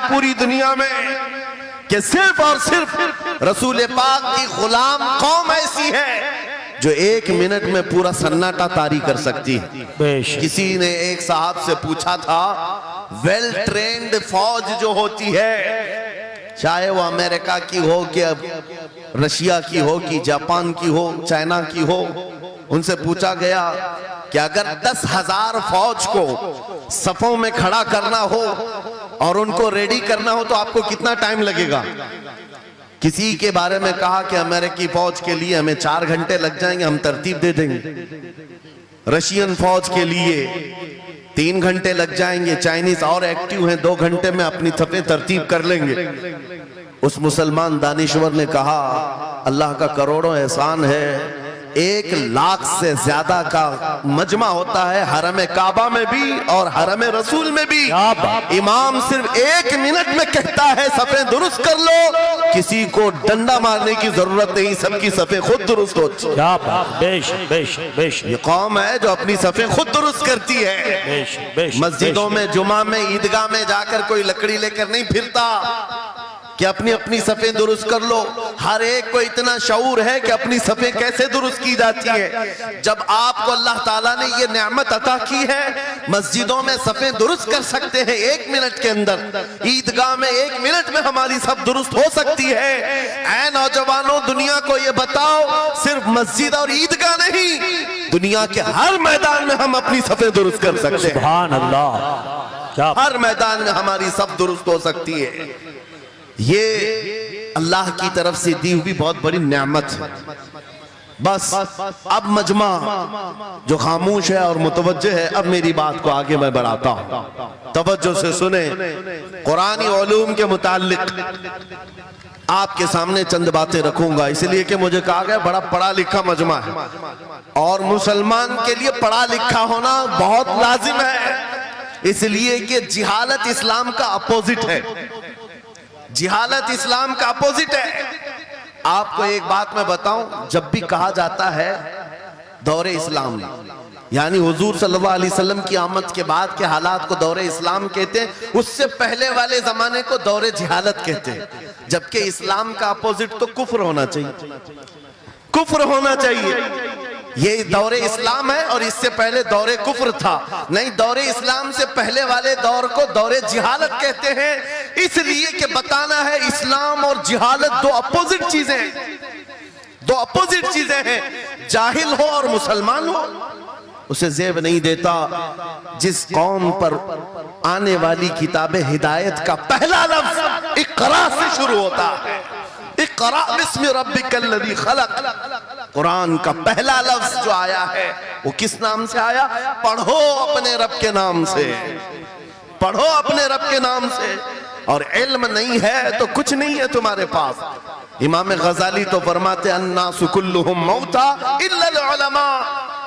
پوری دنیا میں کہ صرف اور صرف رسول پاک کی غلام قوم ایسی ہے جو 1 منٹ میں پورا سناٹا طاری کر سکتی ہے۔ کسی نے ایک صاحب سے پوچھا تھا ویل ٹرینڈ فوج جو ہوتی ہے، چاہے وہ امریکہ کی ہو کہ رشیا کی ہو کہ جاپان کی ہو چائنا کی ہو، ان سے پوچھا گیا کہ اگر 10,000 فوج کو صفوں میں کھڑا کرنا ہو اور ان کو ریڈی کرنا ہو تو آپ کو کتنا ٹائم لگے گا؟ کسی کے بارے میں کہا کہ امریکی فوج کے لیے ہمیں 4 گھنٹے لگ جائیں گے، ہم ترتیب دے دیں گے۔ رشین فوج کے لیے 3 گھنٹے لگ جائیں گے، چائنیز اور ایکٹیو ہیں، 2 گھنٹے میں اپنی صفیں ترتیب کر لیں گے۔ اس مسلمان دانشور نے کہا اللہ کا کروڑوں احسان ہے، 1,00,000 سے زیادہ کا مجمع ہوتا ہے حرم کعبہ میں بھی اور حرم رسول میں بھی، امام صرف 1 منٹ میں کہتا ہے صفیں درست کر لو، کسی کو ڈنڈا مارنے کی ضرورت نہیں، سب کی صفیں خود درست ہوتی ہیں۔ یہ قوم ہے جو اپنی صفیں خود درست کرتی ہے۔ مسجدوں میں جمعہ میں عیدگاہ میں جا کر کوئی لکڑی لے کر نہیں پھرتا کہ اپنی صفیں درست کر لو۔ ہر ایک کو اتنا شعور ہے کہ اپنی صفیں کیسے درست کی جاتی ہیں۔ جب آپ کو اللہ تعالیٰ نے یہ نعمت عطا کی ہے، مسجدوں میں صفیں درست کر سکتے ہیں 1 منٹ کے اندر، عیدگاہ میں 1 منٹ میں ہماری صف درست ہو سکتی ہے۔ اے نوجوانوں، دنیا کو یہ بتاؤ صرف مسجد اور عیدگاہ نہیں، دنیا کے ہر میدان میں ہم اپنی صفیں درست کر سکتے ہیں۔ سبحان اللہ، ہر میدان میں ہماری صف درست ہو سکتی ہے۔ یہ اللہ کی طرف سے دی ہوئی بہت بڑی نعمت ہے۔ بس اب مجمع جو خاموش ہے اور متوجہ ہے، اب میری بات کو آگے میں بڑھاتا ہوں، توجہ سے سنیں۔ قرآنی علوم کے متعلق آپ کے سامنے چند باتیں رکھوں گا، اس لیے کہ مجھے کہا گیا بڑا پڑھا لکھا مجمع ہے اور مسلمان کے لیے پڑھا لکھا ہونا بہت لازم ہے، اس لیے کہ جہالت اسلام کا اپوزٹ ہے۔ جہالت اسلام کا اپوزٹ ہے۔ آپ کو ایک بات میں بتاؤں، جب بھی کہا جاتا ہے دور اسلام، یعنی حضور صلی اللہ علیہ وسلم کی آمد کے بعد کے حالات کو دور اسلام کہتے ہیں، اس سے پہلے والے زمانے کو دور جہالت کہتے ہیں، جبکہ اسلام کا اپوزٹ تو کفر ہونا چاہیے، کفر ہونا چاہیے۔ یہ دور اسلام ہے اور اس سے پہلے دور کفر تھا، نہیں، دور اسلام سے پہلے والے دور کو دور جہالت کہتے ہیں، اس لیے کہ بتانا ہے اسلام اور جہالت دو اپوزٹ چیزیں ہیں، دو اپوزٹ چیزیں ہیں۔ جاہل ہو اور مسلمان ہو اسے زیب نہیں دیتا۔ جس قوم پر آنے والی کتاب ہدایت کا پہلا لفظ اقرا سے شروع ہوتا ہے، اقرا بسم ربک الذی خلق، قرآن کا پہلا لفظ جو آیا ہے وہ کس نام سے آیا؟ پڑھو اپنے رب کے نام سے، پڑھو اپنے رب کے نام سے۔ اور علم نہیں ہے تو کچھ نہیں ہے تمہارے پاس۔ امام غزالی تو فرماتے الناس کلہم موتا الا العلماء،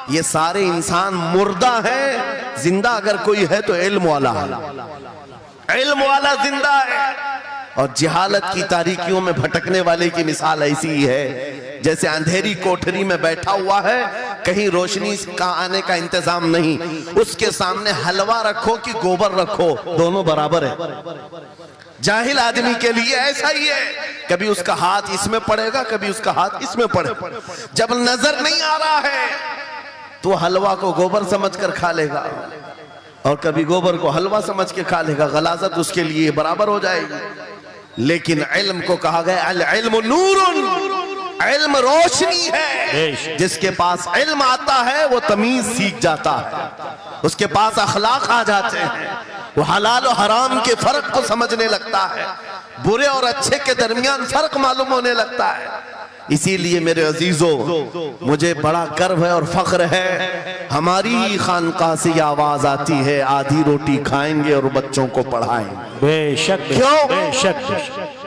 یہ سارے انسان مردہ ہیں، زندہ اگر کوئی ہے تو علم والا ہے، علم والا زندہ ہے۔ اور جہالت کی تاریکیوں میں بھٹکنے والے کی مثال ایسی ہی ہے جیسے اندھیری کوٹھری میں بیٹھا ہوا ہے، کہیں روشنی کا آنے کا انتظام نہیں، اس کے سامنے حلوہ رکھو کہ گوبر رکھو، دونوں برابر ہے۔ جاہل آدمی کے لیے ایسا ہی ہے، کبھی اس کا ہاتھ اس میں پڑے گا، کبھی اس کا ہاتھ اس میں پڑے گا۔ جب نظر نہیں آ رہا ہے تو حلوہ کو گوبر سمجھ کر کھا لے گا اور کبھی گوبر کو حلوہ سمجھ کے کھا لے گا، غلاظت اس کے لیے برابر ہو جائے گی۔ لیکن علم کو کہا گیا العلم نور، علم روشنی ہے۔ جس کے پاس علم آتا ہے وہ تمیز سیکھ جاتا ہے، اس کے پاس اخلاق آ جاتے ہیں، وہ حلال و حرام کے فرق کو سمجھنے لگتا ہے، برے اور اچھے کے درمیان فرق معلوم ہونے لگتا ہے۔ اسی لیے میرے عزیزو، مجھے بڑا گرو ہے اور فخر ہے، ہماری خانقاہ سے یہ آواز آتی ہے آدھی روٹی کھائیں گے اور بچوں کو پڑھائیں گے۔ بے شک، کیوں؟ بے شک،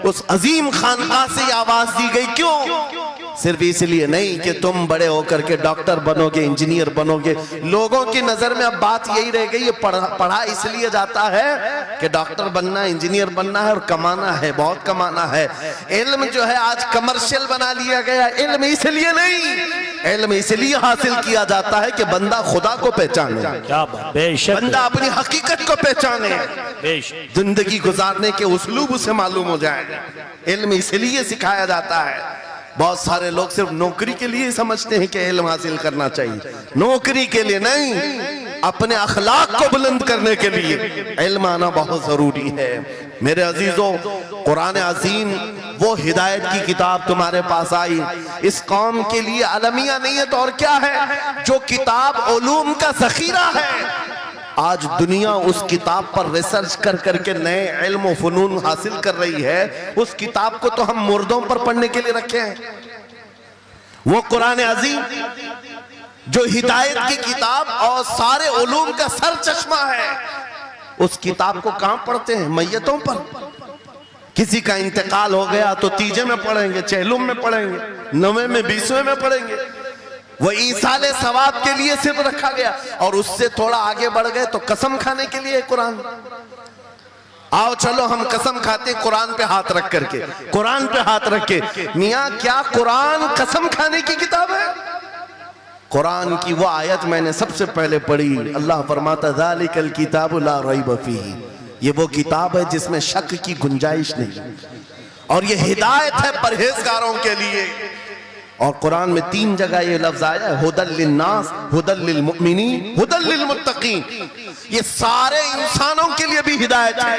اس عظیم خانقاہ سے یہ آواز دی گئی، کیوں؟ صرف اس لیے نہیں کہ تم بڑے ہو کر کے ڈاکٹر بنو گے، انجینئر بنو گے. لوگوں کی نظر میں اب بات یہی رہ گئی، پڑھا اس لیے جاتا ہے کہ ڈاکٹر بننا ہے، انجینئر بننا ہے اور کمانا ہے، بہت کمانا ہے. علم جو ہے آج کمرشل بنا لیا گیا. علم اس لیے نہیں، علم اس لیے حاصل کیا جاتا ہے کہ بندہ خدا کو پہچانے، کیا بات، بے شک بندہ اپنی حقیقت کو پہچانے، بے شک. زندگی گزارنے کے اسلوب اسے معلوم ہو جائے. علم اس لیے سکھایا جاتا ہے. بہت سارے لوگ صرف نوکری کے لیے سمجھتے ہیں کہ علم حاصل کرنا چاہیے. نوکری کے لیے نہیں، اپنے اخلاق کو بلند کرنے کے لیے علم آنا بہت ضروری ہے. میرے عزیزوں، قرآن عظیم وہ ہدایت کی کتاب تمہارے پاس آئی، اس قوم کے لیے المیہ نہیں ہے تو اور کیا ہے، جو کتاب علوم کا ذخیرہ ہے. آج دنیا اس کتاب پر ریسرچ کر کر کے نئے علم و فنون حاصل کر رہی ہے. اس کتاب کو تو ہم مردوں پر پڑھنے کے لیے رکھے ہیں. وہ قرآن عظیم جو ہدایت کی کتاب اور سارے علوم کا سر چشمہ ہے، اس کتاب کو کہاں پڑھتے ہیں؟ میتوں پر. کسی کا انتقال ہو گیا تو تیجے میں پڑھیں گے، چہلم میں پڑھیں گے، نویں میں، بیسویں میں پڑھیں گے. وہ ایصال ثواب کے لیے صرف رکھا گیا. اور اس سے تھوڑا آگے بڑھ گئے تو قسم کھانے کے لیے قرآن. آؤ چلو ہم قسم کھاتے قرآن پہ ہاتھ رکھ کر کے، قرآن پہ ہاتھ رکھ کے. میاں کیا قرآن قسم کھانے کی کتاب ہے؟ قرآن کی وہ آیت میں نے سب سے پہلے پڑھی، اللہ فرماتا ذالک الکتاب لا ریب فیہ، یہ وہ کتاب ہے جس میں شک کی گنجائش نہیں، اور یہ ہدایت ہے پرہیزگاروں کے لیے. اور قرآن میں 3 جگہ یہ لفظ آیا ہے، ہدی للناس، ہدی للمؤمنین، ہدی للمتقین. یہ سارے انسانوں کے لیے بھی ہدایت ہے،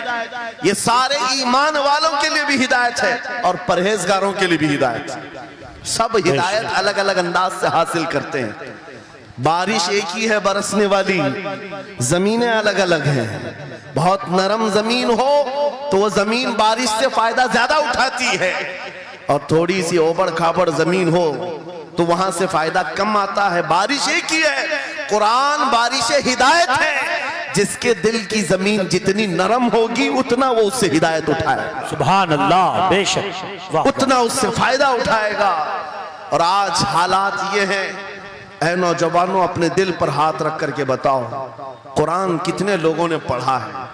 یہ سارے ایمان والوں کے لیے بھی ہدایت ہے، اور پرہیزگاروں کے لیے بھی ہدایت ہے. سب ہدایت الگ الگ انداز سے حاصل کرتے ہیں. بارش ایک ہی ہے برسنے والی، زمینیں الگ الگ ہیں. بہت نرم زمین ہو تو وہ زمین بارش سے فائدہ زیادہ اٹھاتی ہے، اور تھوڑی سی اوبڑ کھابڑ زمین ہو تو وہاں سے فائدہ کم آتا ہے. بارش ایک ہی ہے. قرآن بارش ہدایت ہے. جس کے دل کی زمین جتنی نرم ہوگی اتنا وہ اس سے ہدایت اٹھائے، سبحان اللہ، بے شک، واہ. اتنا اس سے فائدہ اٹھائے گا. اور آج حالات یہ ہیں، اے نوجوانوں اپنے دل پر ہاتھ رکھ کر کے بتاؤ، قرآن کتنے لوگوں نے پڑھا ہے؟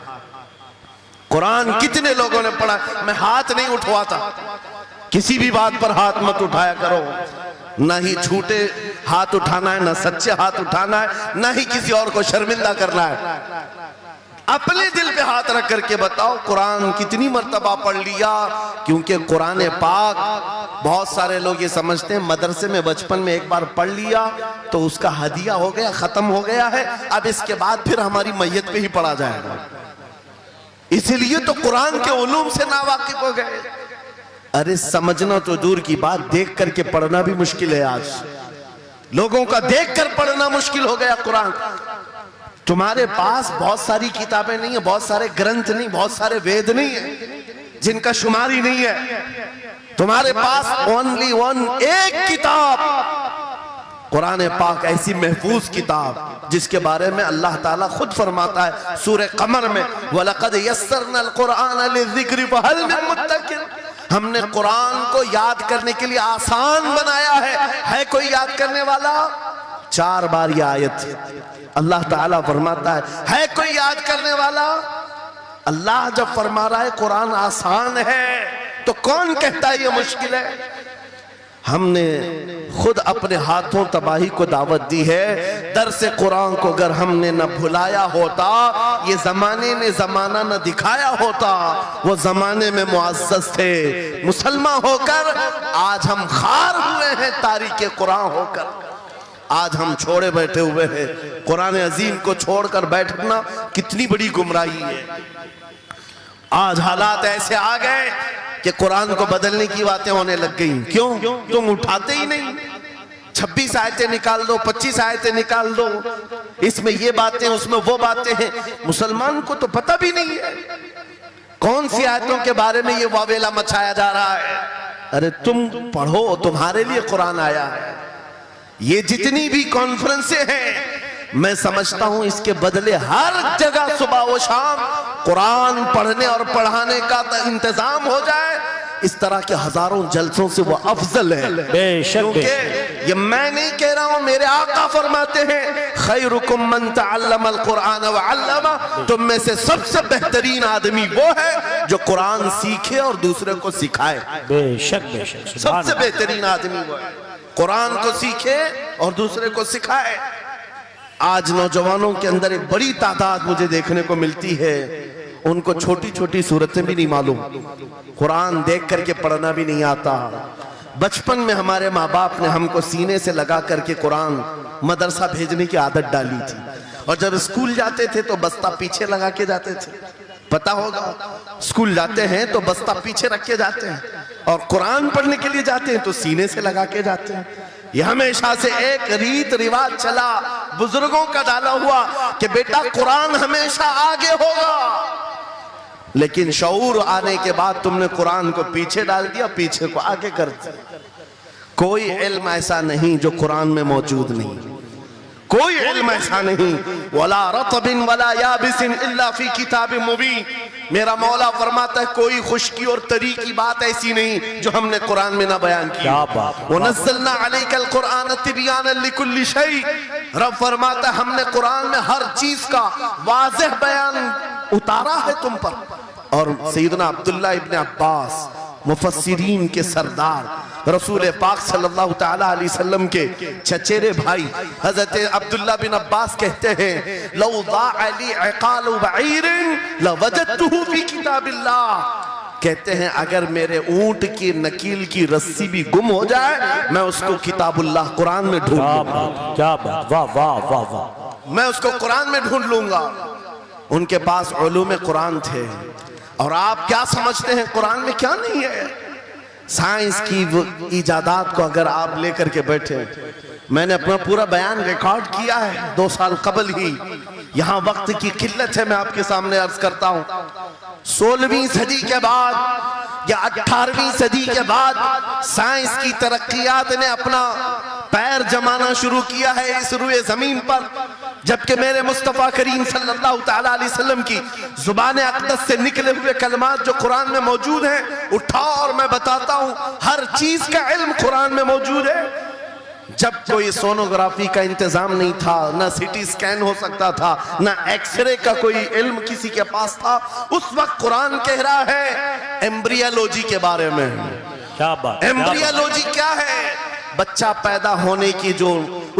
قرآن کتنے لوگوں نے پڑھا ہے؟ میں ہاتھ نہیں اٹھواتا، کسی بھی بات پر ہاتھ مت اٹھایا کرو. نہ ہی جھوٹے ہاتھ اٹھانا ہے، نہ سچے ہاتھ اٹھانا ہے، نہ ہی کسی اور کو شرمندہ کرنا ہے. اپنے دل پہ ہاتھ رکھ کر کے بتاؤ قرآن کتنی مرتبہ پڑھ لیا. کیونکہ قرآن پاک بہت سارے لوگ یہ سمجھتے ہیں مدرسے میں بچپن میں ایک بار پڑھ لیا تو اس کا ہدیہ ہو گیا، ختم ہو گیا ہے، اب اس کے بعد پھر ہماری میت پہ ہی پڑھا جائے گا. اسی لیے تو قرآن کے علوم سے ناواقف ہو گئے. ارے سمجھنا تو دور کی بات، دیکھ کر کے پڑھنا بھی مشکل ہے. آج لوگوں کا دیکھ کر پڑھنا مشکل ہو گیا. قرآن تمہارے پاس بہت ساری کتابیں نہیں ہیں، بہت سارے گرنتھ نہیں، بہت سارے وید نہیں ہیں جن کا شمار ہی نہیں ہے. تمہارے پاس اونلی ون، ایک کتاب قرآن پاک، ایسی محفوظ کتاب جس کے بارے میں اللہ تعالیٰ خود فرماتا ہے سورہ قمر میں وَلَقَدْ يَسَّرْنَا الْقُرْآنَ لِلذِّكْرِ فَهَلْ مِن مُدَّكِرٍ. ہم نے قرآن کو یاد کرنے کے لیے آسان بنایا ہے کوئی یاد کرنے والا؟ 4 بار یہ آیت اللہ تعالیٰ فرماتا ہے کوئی یاد کرنے والا؟ اللہ جب فرما رہا ہے قرآن آسان ہے تو کون کہتا ہے یہ مشکل ہے؟ ہم نے خود اپنے ہاتھوں تباہی کو دعوت دی ہے. درس قرآن کو اگر ہم نے نہ بھلایا ہوتا، یہ زمانے نے زمانہ نہ دکھایا ہوتا. وہ زمانے میں معزز تھے، مسلمان ہو کر آج ہم خار ہوئے ہیں، تاریخ قرآن ہو کر آج ہم چھوڑے بیٹھے ہوئے ہیں. قرآن عظیم کو چھوڑ کر بیٹھنا کتنی بڑی گمراہی ہے. آج حالات ایسے آ گئے کہ قرآن کو بدلنے کی باتیں ہونے لگ گئیں. کیوں؟ تم اٹھاتے ہی نہیں. 26 آیتیں نکال دو، 25 آیتیں نکال دو، اس میں یہ باتیں، اس میں وہ باتیں ہیں. مسلمان کو تو پتہ بھی نہیں ہے کون سی آیتوں کے بارے میں یہ واویلا مچایا جا رہا ہے. ارے تم پڑھو، تمہارے لیے قرآن آیا ہے. یہ جتنی بھی کانفرنسیں ہیں، میں سمجھتا ہوں اس کے بدلے ہر جگہ صبح و شام قرآن پڑھنے اور پڑھانے کا انتظام ہو جائے اس طرح کے ہزاروں جلسوں سے وہ افضل ہے. بے شک بے شک. کیونکہ یہ میں نہیں کہہ رہا ہوں، میرے آقا فرماتے ہیں خیرکم من تعلم القرآن وعلمہ، تم میں سے سب سے بہترین آدمی وہ ہے جو قرآن سیکھے اور دوسرے کو سکھائے. بے شک بے شک. سب سبحان سے اللہ. بہترین آدمی وہ ہے قرآن کو سیکھے اور دوسرے کو سکھائے. آج نوجوانوں کے اندر ایک بڑی تعداد مجھے دیکھنے کو ملتی ہے، ان کو چھوٹی چھوٹی صورتیں بھی نہیں معلوم، قرآن دیکھ کر کے پڑھنا بھی نہیں آتا. بچپن میں ہمارے ماں باپ نے ہم کو سینے سے لگا کر کے قرآن مدرسہ بھیجنے کی عادت ڈالی تھی، اور جب اسکول جاتے تھے تو بستہ پیچھے لگا کے جاتے تھے. پتا ہوگا اسکول جاتے ہیں تو بستہ پیچھے رکھ کے جاتے ہیں، اور قرآن پڑھنے کے لیے جاتے ہیں تو سینے سے لگا کے جاتے ہیں. یہ ہمیشہ سے ایک ریت رواج چلا بزرگوں کا ڈالا ہوا کہ بیٹا قرآن ہمیشہ آگے ہوگا. لیکن شعور آنے کے بعد تم نے قرآن کو پیچھے ڈال دیا، پیچھے کو آگے کر دیا. کوئی علم ایسا نہیں جو قرآن میں موجود نہیں، کوئی علم ایسا نہیں. وَلَا رَطْبٍ وَلَا يَابِسٍ إِلَّا فِي كِتَابٍ مُبِينٍ. میرا مولا فرماتا ہے کوئی خشکی اور تری کی بات ایسی نہیں جو ہم نے قرآن میں نہ بیان کی. کیا بات. وَنَزَّلْنَا عَلَيْكَ الْقُرْآنَ تِبْيَانًا لِكُلِّ شَيْءٍ. رب فرماتا ہے ہم نے قرآن میں ہر چیز کا واضح بیان اتارا ہے تم پر. اور سیدنا عبداللہ ابن عباس مفسرین کے سردار، رسول پاک صلی اللہ تعالیٰ علیہ وسلم کے چچیرے بھائی حضرت عبداللہ بن عباس کہتے ہیں لو ضاع لی عقال بعیر لوجدته فی کتاب اللہ. کہتے ہیں اگر میرے اونٹ کی نکیل کی رسی بھی گم ہو جائے میں اس کو کتاب اللہ قرآن میں ڈھونڈ کیا لوں گا. بات. کیا بات. واہ واہ واہ واہ. میں اس کو قرآن میں ڈھونڈ لوں گا. ان کے پاس علوم قرآن تھے. اور آپ کیا سمجھتے ہیں قرآن میں کیا نہیں ہے؟ سائنس کی ایجادات کو اگر آپ لے کر کے بیٹھے، میں نے اپنا پورا بیان ریکارڈ کیا ہے 2 سال قبل ہی. یہاں وقت کی قلت ہے، میں آپ کے سامنے عرض کرتا ہوں. 16ویں صدی کے بعد یا 18ویں صدی کے بعد سائنس کی ترقیات نے اپنا پیر جمانا شروع کیا ہے اس روئے زمین پر، جبکہ میرے مصطفیٰ کریم صلی اللہ تعالیٰ علیہ وسلم کی زبان اقدس سے نکلے ہوئے کلمات جو قرآن میں موجود ہیں اٹھاؤ اور میں بتاتا ہوں ہر چیز کا علم قرآن میں موجود ہے. جب کوئی سونوگرافی کا انتظام نہیں تھا، نہ سی ٹی سکین ہو سکتا تھا، نہ ایکس رے کا کوئی علم کسی کے پاس تھا، اس وقت قرآن کہہ رہا ہے ایمبریالوجی کے بارے میں. کیا بات. ایمبریالوجی کیا ہے؟ بچہ پیدا ہونے کی جو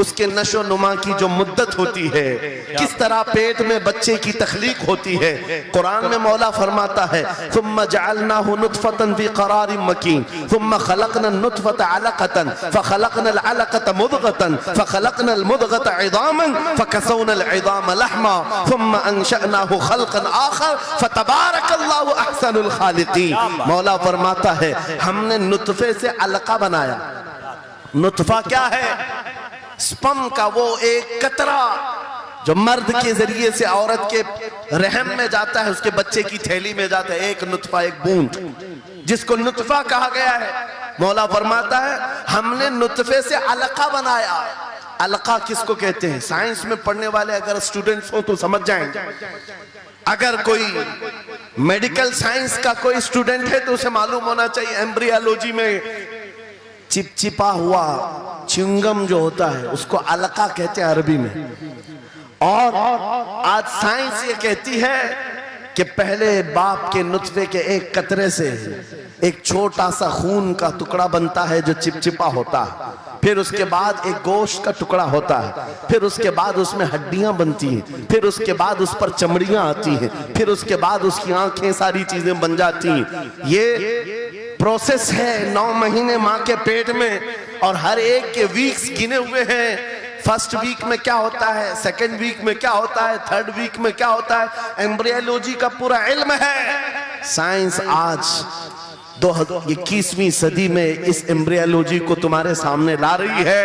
اس کے نشو نما کی جو مدت ہوتی ہے، کس طرح پیٹ میں بچے کی تخلیق ہوتی ہے. قرآن میں مولا فرماتا ہے ثم جعلناه نطفة في قرار مكين ثم خلقنا النطفة علقة فخلقنا العلقة مضغة فخلقنا المضغة عظاما فكسونا العظام لحما ثم انشأناه خلقا آخر فتبارك الله احسن الخالقين. مولا فرماتا ہے ہم نے نطفے سے علقہ بنایا. نطفہ کیا ہے؟ سپم کا وہ ایک قطرہ جو مرد کے ذریعے سے عورت کے رحم میں جاتا ہے، اس کے بچے کی تھیلی میں جاتا ہے، ایک نطفہ، ایک بوند، جس کو نطفہ کہا گیا ہے. مولا فرماتا ہے ہم نے نطفے سے علقہ بنایا. علقہ کس کو کہتے ہیں؟ سائنس میں پڑھنے والے اگر اسٹوڈنٹس ہوں تو سمجھ جائیں گے. اگر کوئی میڈیکل سائنس کا کوئی اسٹوڈنٹ ہے تو اسے معلوم ہونا چاہیے ایمبریالوجی میں چپچپا ہوا چنگم جو ہوتا ہے اس کو علقہ کہتے ہیں عربی میں. اور آج سائنس یہ کہتی ہے کہ پہلے باپ کے نطفے کے ایک قطرے سے ایک چھوٹا سا خون کا ٹکڑا بنتا ہے جو چپچپا ہوتا ہے، پھر اس کے بعد ایک گوشت کا ٹکڑا ہوتا ہے، پھر اس کے بعد اس میں ہڈیاں بنتی ہیں، پھر اس کے بعد اس پر چمڑیاں آتی ہیں، پھر اس کے بعد اس کی آنکھیں ساری چیزیں بن جاتی ہیں. یہ پروسیس ہے 9 مہینے ماں کے پیٹ میں، اور ہر ایک کے ویکس گنے ہوئے ہیں. فرسٹ ویک میں کیا ہوتا ہے، سیکنڈ ویک میں کیا ہوتا ہے، تھرڈ ویک میں کیا ہوتا ہے. ایمبریالوجی کا پورا علم ہے. سائنس آج 21ویں صدی میں اس ایمبریالوجی کو تمہارے سامنے لا رہی ہے.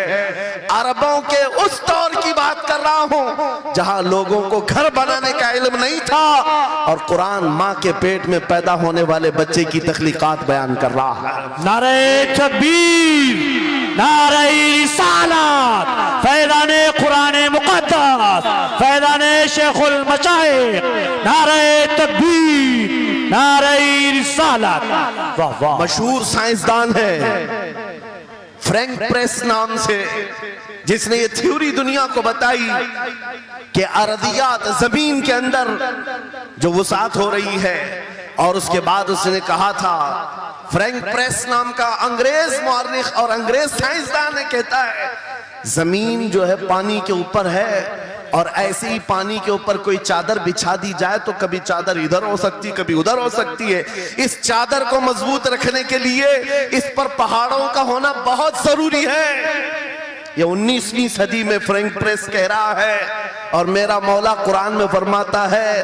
عربوں کے اس دور کی بات کر رہا ہوں جہاں لوگوں کو گھر بنانے کا علم نہیں تھا، اور قرآن ماں کے پیٹ میں پیدا ہونے والے بچے کی تخلیقات بیان کر رہا ہے. نعرہ تکبیر، نعرہ رسالت، فیضان قرآن مقدس، فیضان شیخ المشائخ. نعرہ تکبیر، نعرہ رسالت واہ واہ مشہور سائنسدان ہے فرینک پریس نام سے، جس نے یہ تھیوری دنیا کو بتائی کہ ارضیات زمین کے اندر جو وسعت ہو رہی ہے، اور اس کے بعد اس نے کہا تھا، فرینک پریس نام کا انگریز مورخ اور انگریز سائنسدان نے کہتا ہے زمین جو ہے پانی کے اوپر ہے، اور ایسے ہی پانی کے اوپر کوئی چادر بچھا دی جائے تو کبھی چادر ادھر ہو سکتی کبھی ادھر ہو سکتی ہے، اس چادر کو مضبوط رکھنے کے لیے اس پر پہاڑوں کا ہونا بہت ضروری ہے۔ یہ 19ویں صدی میں فرینک پریس کہہ رہا ہے، اور میرا مولا قرآن میں فرماتا ہے،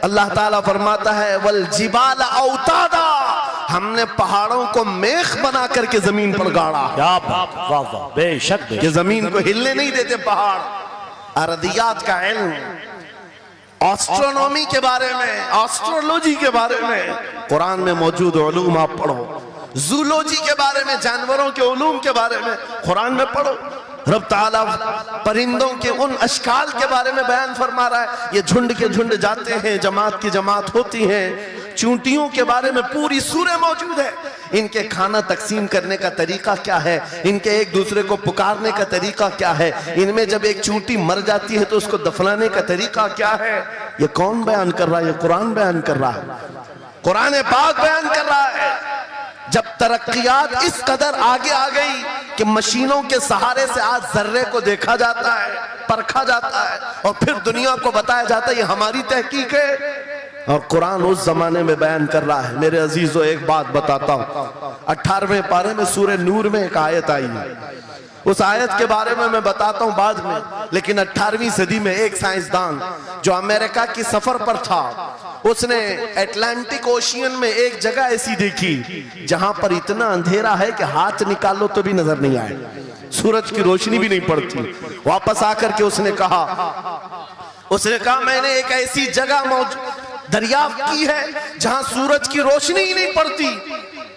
اللہ تعالیٰ فرماتا ہے والجبال اوتادا، ہم نے پہاڑوں کو میخ بنا کر کے زمین پر گاڑا، کیا بات، واہ واہ، بے شک بے کہ شک، زمین کو ہلنے نہیں دیتے پہاڑ۔ ارضیات کا علم، آسٹرونومی کے بارے میں، آسٹرولوجی کے بارے میں قرآن میں موجود علوم آپ پڑھو، زولوجی کے بارے میں، جانوروں کے علوم کے بارے میں قرآن میں پڑھو۔ رب تعالیٰ پرندوں کے ان اشکال کے بارے میں بیان فرما رہا ہے، یہ جھنڈ کے جھنڈ جاتے ہیں، جماعت کی جماعت ہوتی ہیں۔ چونٹیوں کے بارے میں پوری سورہ موجود ہے، ان کے کھانا تقسیم کرنے کا طریقہ کیا ہے، ان کے ایک دوسرے کو پکارنے کا طریقہ کیا ہے، ان میں جب ایک چونٹی مر جاتی ہے تو اس کو دفنانے کا طریقہ کیا ہے۔ یہ کون بیان کر رہا ہے؟ یہ قرآن بیان کر رہا ہے، قرآن پاک بیان کر رہا ہے۔ جب ترقیات اس قدر آگے آ گئی کہ مشینوں کے سہارے سے آج ذرے کو دیکھا جاتا ہے، پرکھا جاتا ہے، اور پھر دنیا کو بتایا جاتا ہے یہ ہماری تحقیق ہے، اور قرآن اس زمانے میں بیان کر رہا ہے۔ میرے عزیزو ایک بات بتاتا ہوں، 18ویں پارے میں سورہ نور میں ایک آیت آئی ہے، اس آیت کے بارے میں بتاتا ہوں بعد میں، لیکن 18ویں صدی میں ایک سائنسدان جو امریکہ کی سفر پر تھا، اس نے اٹلانٹک اوشین میں ایک جگہ ایسی دیکھی جہاں پر اتنا اندھیرا ہے کہ ہاتھ نکالو تو بھی نظر نہیں آئے، سورج کی روشنی بھی نہیں پڑتی۔ واپس آ کر کے اس نے کہا میں نے ایک ایسی جگہ دریافت کی ہے جہاں سورج کی روشنی ہی نہیں پڑتی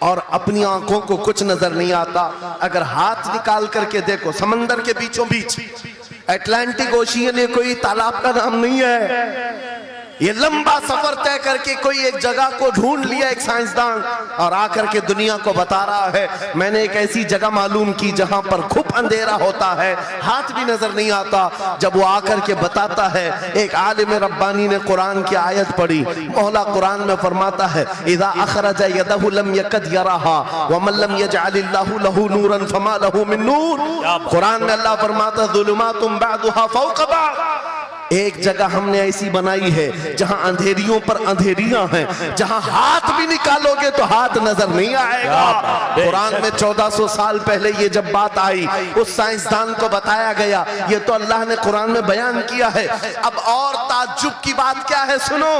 اور اپنی آنکھوں کو کچھ نظر نہیں آتا، اگر ہاتھ نکال کر کے دیکھو، سمندر کے بیچوں بیچ اٹلانٹک اوشین، یہ کوئی تالاب کا نام نہیں ہے، یہ لمبا سفر طے کر کے کوئی ایک جگہ کو ڈھونڈ لیا ایک سائنسدان، اور آ کر کے دنیا کو بتا رہا ہے میں نے ایک ایسی جگہ معلوم کی جہاں پر خوب اندھیرا ہوتا ہے، ہاتھ بھی نظر نہیں آتا۔ جب وہ آ کر کے بتاتا ہے، ایک عالم ربانی نے قرآن کی آیت پڑھی، مولا قرآن میں فرماتا ہے اذا اخرج یدہ لم یکد یراہا ومن لم یجعل اللہ لہ نورا فما لہ من نور۔ قرآن میں اللہ فرماتا ہے ظلمات بعضها فوق بعض، ایک جگہ ہم نے ایسی بنائی ہے جہاں اندھیریوں پر اندھیریاں ہیں، جہاں ہاتھ بھی نکالو گے تو ہاتھ نظر نہیں آئے گا۔ قرآن میں 1400 سال پہلے یہ جب بات آئی، اس سائنسدان کو بتایا گیا، یہ تو اللہ نے قرآن میں بیان کیا ہے۔ اب اور تعجب کی بات کیا ہے سنو،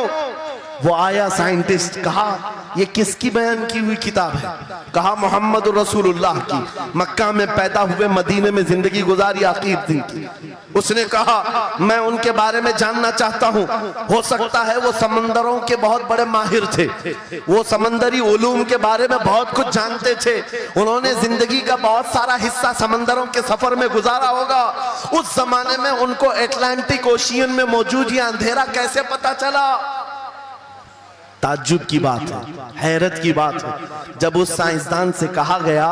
وہ آیا سائنٹسٹ، کہا یہ کس کی بیان کی ہوئی کتاب ہے؟ کہا محمد رسول اللہ کی، مکہ میں پیدا ہوئے، مدینے میں زندگی گزاری، آخر دن کی۔ اس نے کہا میں ان کے بارے میں جاننا چاہتا ہوں، ہو سکتا ہے وہ سمندروں کے بہت بڑے ماہر تھے، وہ سمندری علوم کے بارے میں بہت کچھ جانتے تھے، انہوں نے زندگی کا بہت سارا حصہ سمندروں کے سفر میں گزارا ہوگا، اس زمانے میں ان کو اٹلانٹک اوشین میں موجود یہ اندھیرا کیسے پتا چلا؟ تعجب کی بات ہے، حیرت کی بات ہے۔ جب اس سائنسدان سے کہا گیا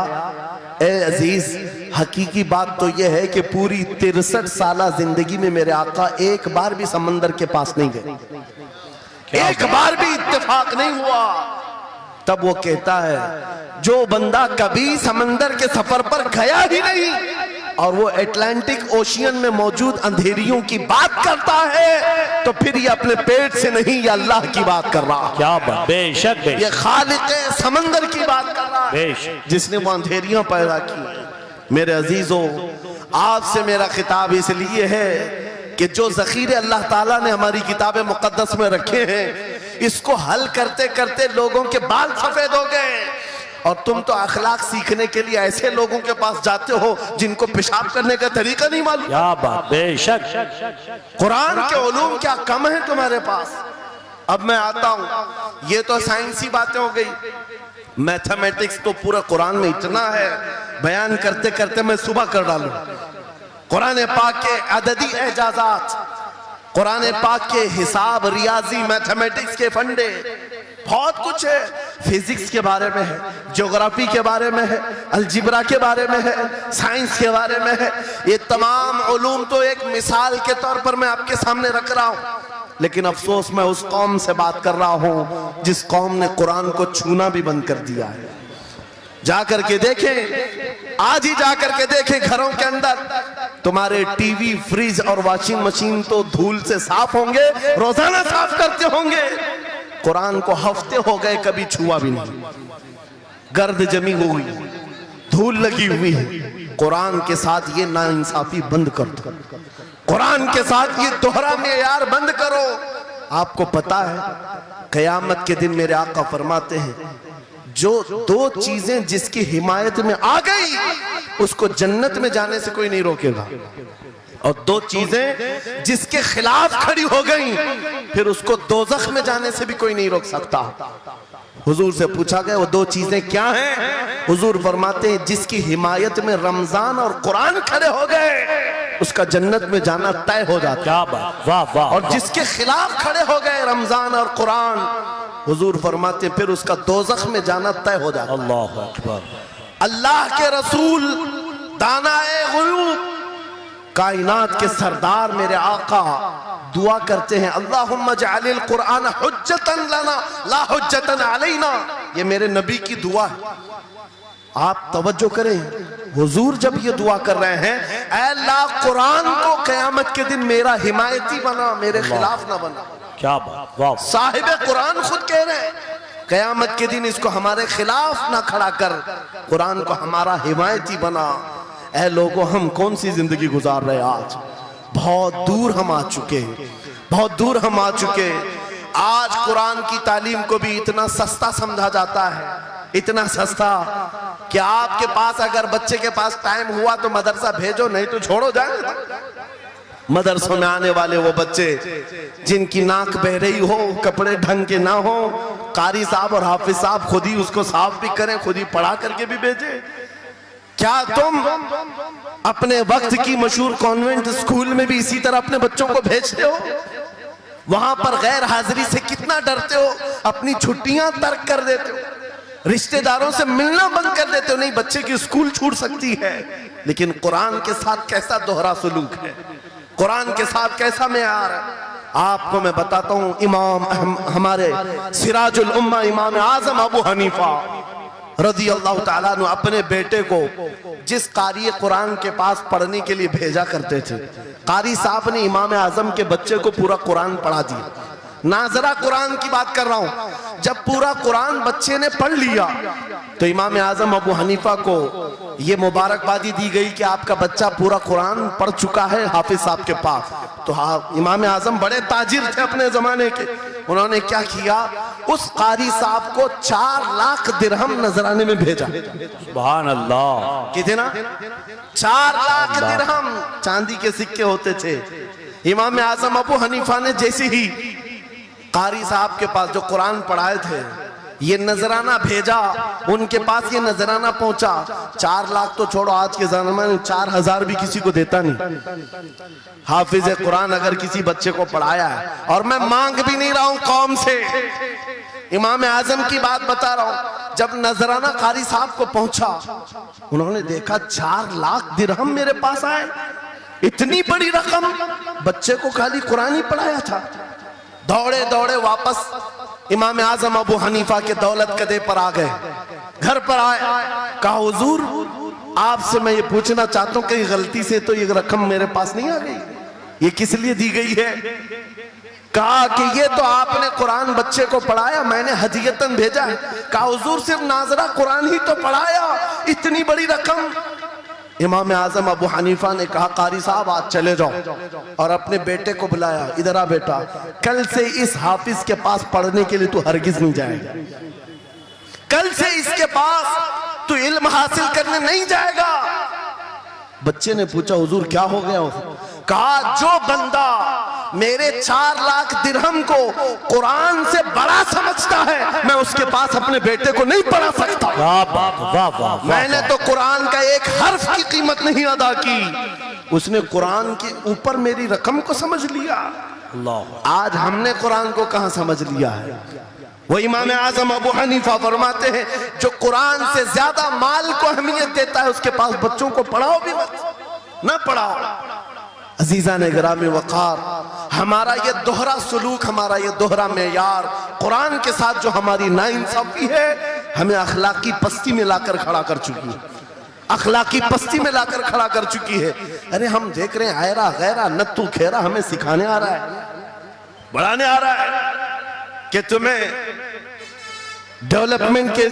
اے عزیز، حقیقی بات تو یہ ہے کہ پوری 63 سالہ زندگی میں میرے آقا ایک بار بھی سمندر کے پاس نہیں گئے، ایک بار بھی اتفاق نہیں ہوا۔ تب وہ کہتا ہے جو بندہ کبھی سمندر کے سفر پر گیا ہی نہیں اور وہ اٹلانٹک اوشین میں موجود اندھیریوں کی بات کرتا ہے تو پھر یہ اپنے پیٹ سے نہیں، یہ اللہ کی بات کر رہا ہے، کیا بات، بے شک بے یہ شک خالق سمندر کی بات کر رہا ہے بے شک۔ جس نے وہ اندھیریاں پیدا کی۔ میرے عزیزو، آپ سے میرا خطاب اس لیے ہے کہ جو ذخیرے اللہ تعالیٰ نے ہماری کتاب مقدس میں رکھے ہیں، اس کو حل کرتے کرتے لوگوں کے بال سفید ہو گئے، اور تم تو اخلاق سیکھنے کے لیے ایسے لوگوں کے پاس جاتے ہو جن کو پیشاب کرنے کا طریقہ نہیں معلوم۔ کیا بات، بے شک۔ قرآن کے علوم کیا کم ہیں تمہارے پاس؟ اب میں آتا ہوں، یہ تو سائنسی باتیں ہو گئی، میتھمیٹکس تو پورا قرآن میں اتنا ہے، بیان کرتے کرتے میں صبح کر ڈالوں۔ قرآن پاک کے عددی اعجازات، قرآن پاک کے حساب، ریاضی، میتھمیٹکس کے فنڈے، بہت کچھ ہے، فزکس کے بارے میں ہے، جغرافی کے بارے میں ہے، الجبرا کے بارے میں ہے، سائنس کے بارے میں ہے. یہ تمام علوم تو ایک مثال کے طور پر میں آپ کے سامنے رکھ رہا ہوں. لیکن افسوس میں اس قوم سے بات کر رہا ہوں جس قوم نے قرآن کو چھونا بھی بند کر دیا ہے. جا کر کے دیکھیں، آج ہی جا کر کے دیکھیں گھروں کے اندر تمہارے ٹی وی، فریج اور واشنگ مشین تو دھول سے صاف ہوں گے، روزانہ صاف کرتے ہوں گے. قرآن کو ہفتے ہو گئے کبھی چھوا بھی نہیں. گرد جمی ہوئی، دھول لگی ہوئی ہے. قرآن کے ساتھ یہ ناانصافی بند کر دو، قرآن کے ساتھ یہ دوہرا معیار بند کرو. آپ کو پتا ہے قیامت کے دن میرے آقا فرماتے ہیں جو دو چیزیں جس کی حمایت میں آ گئی اس کو جنت میں جانے سے کوئی نہیں روکے گا، اور دو چیزیں جس کے خلاف کھڑی ہو گئیں پھر اس کو دوزخ میں جانے سے بھی کوئی نہیں روک سکتا. حضور سے پوچھا گیا وہ دو چیزیں کیا ہیں؟ حضور فرماتے ہیں جس کی حمایت میں رمضان اور قرآن کھڑے ہو گئے اس کا جنت میں جانا طے ہو جاتا. کیا بات، واہ واہ. اور جس کے خلاف کھڑے ہو گئے رمضان اور قرآن، حضور فرماتے ہیں پھر اس کا دوزخ میں جانا طے ہو جاتا. اللہ اکبر. اللہ کے رسول دانائے غیوب کائنات کے سردار میرے آقا دعا کرتے ہیں اللہم اجعل القرآن حجتا لنا لا حجتا علینا. یہ میرے نبی کی دعا ہے. آپ توجہ کریں، حضور جب یہ دعا کر رہے ہیں اے اللہ قرآن کو قیامت کے دن میرا حمایتی بنا، میرے خلاف نہ بنا. کیا بات، واہ. صاحب قرآن خود کہہ رہے ہیں قیامت کے دن اس کو ہمارے خلاف نہ کھڑا کر، قرآن کو ہمارا حمایتی بنا. اے لوگوں ہم کون سی زندگی گزار رہے آج؟ بہت دور ہم آ چکے، بہت دور ہم آ چکے. آج قرآن کی تعلیم کو بھی اتنا سستا سمجھا جاتا ہے، اتنا سستا کہ آپ کے پاس اگر بچے کے پاس ٹائم ہوا تو مدرسہ بھیجو، نہیں تو چھوڑو جائے. مدرسوں میں آنے والے وہ بچے جن کی ناک بہ رہی ہو، کپڑے ڈھنگ کے نہ ہو، قاری صاحب اور حافظ صاحب خود ہی اس کو صاف بھی کریں، خود ہی پڑھا کر کے بھی بھیجیں. کیا تم اپنے وقت کی مشہور کانوینٹ اسکول میں بھی اسی طرح اپنے بچوں کو بھیجتے ہو؟ وہاں پر غیر حاضری سے کتنا ڈرتے ہو، اپنی چھٹیاں ترک کر دیتے ہو، رشتہ داروں سے ملنا بند کر دیتے ہو. نہیں، بچے کی اسکول چھوٹ سکتی ہے لیکن قرآن کے ساتھ کیسا دوہرا سلوک ہے، قرآن کے ساتھ کیسا معیار ہے. آپ کو میں بتاتا ہوں امام ہمارے سراج الامہ امام اعظم ابو حنیفہ رضی اللہ تعالیٰ عنہ اپنے بیٹے کو جس قاری قرآن کے پاس پڑھنے کے لیے بھیجا کرتے تھے، قاری صاحب نے امام اعظم کے بچے کو پورا قرآن پڑھا دیا. ناظرہ قرآن کی بات کر رہا ہوں. جب پورا قرآن بچے نے پڑھ لیا تو امام اعظم ابو حنیفہ کو یہ مبارکبادی دی گئی کہ آپ کا بچہ پورا قرآن پڑھ چکا ہے حافظ صاحب کے پاس. تو امام اعظم بڑے تاجر تھے اپنے زمانے کے، انہوں نے کیا کیا، اس قاری صاحب کو 4 لاکھ درہم نذرانے میں بھیجا. سبحان اللہ. کتنا؟ 4 لاکھ درہم چاندی کے سکے ہوتے تھے. امام اعظم ابو حنیفہ نے جیسے ہی قاری صاحب کے پاس جو قرآن پڑھائے تھے یہ نذرانہ بھیجا، ان کے پاس یہ نذرانہ پہنچا. 4 لاکھ تو چھوڑو، آج کے زمانے میں 4000 بھی کسی کو دیتا نہیں. حافظ قرآن اگر کسی بچے کو پڑھایا ہے، اور میں مانگ بھی نہیں رہا ہوں قوم سے، امام اعظم کی بات بتا رہا ہوں. جب نذرانہ قاری صاحب کو پہنچا انہوں نے دیکھا 4 لاکھ درہم میرے پاس آئے، اتنی بڑی رقم، بچے کو خالی قرآن ہی پڑھایا تھا. دوڑے دوڑے واپس امام اعظم ابو حنیفہ کے دولت قدے پر آ گئے. گھر پر آئے، کہا حضور آپ سے میں یہ پوچھنا چاہتا ہوں کہ غلطی سے تو یہ رقم میرے پاس نہیں آ گئی، یہ کس لیے دی گئی ہے؟ کہا کہ یہ تو آپ نے قرآن بچے کو پڑھایا، میں نے ہدیتاً بھیجا ہے. کہا حضور صرف ناظرہ قرآن ہی تو پڑھایا، اتنی بڑی رقم. امام اعظم ابو حنیفہ نے کہا قاری صاحب آج چلے جاؤ، اور اپنے بیٹے کو بلایا، ادھر آ بیٹا، کل سے اس حافظ کے پاس پڑھنے کے لیے تو ہرگز نہیں جائے گا، کل سے اس کے پاس تو علم حاصل کرنے نہیں جائے گا. بچے نے پوچھا حضور کیا ہو گیا؟ کہا جو بندہ میرے 4 لاکھ درہم کو قرآن سے بڑا سمجھتا ہے میں اس کے پاس اپنے بیٹے کو نہیں پڑھا سکتا. میں نے تو قرآن کا ایک حرف کی قیمت نہیں ادا کی، اس نے قرآن کے اوپر میری رقم کو سمجھ لیا. آج ہم نے قرآن کو کہاں سمجھ لیا ہے؟ وہ امام اعظم ابو حنیفہ فرماتے ہیں جو قرآن سے زیادہ مال کو اہمیت دیتا ہے اس کے پاس بچوں کو پڑھاؤ بھی مت، نہ پڑھاؤ۔ عزیزان گرامی وقار، ہمارا یہ دوہرا سلوک، ہمارا یہ دوہرا معیار قرآن کے ساتھ جو ہماری ناانصافی ہے ہمیں اخلاقی پستی میں لا کر کھڑا کر چکی ہے، اخلاقی پستی میں لا کر کھڑا کر چکی ہے۔ ارے ہم دیکھ رہے ہیں آئرہ غیرہ نتو کھیرہ ہمیں سکھانے آ رہا ہے، بڑھانے آ رہا ہے کہ تمہیں ڈیولپمنٹ کے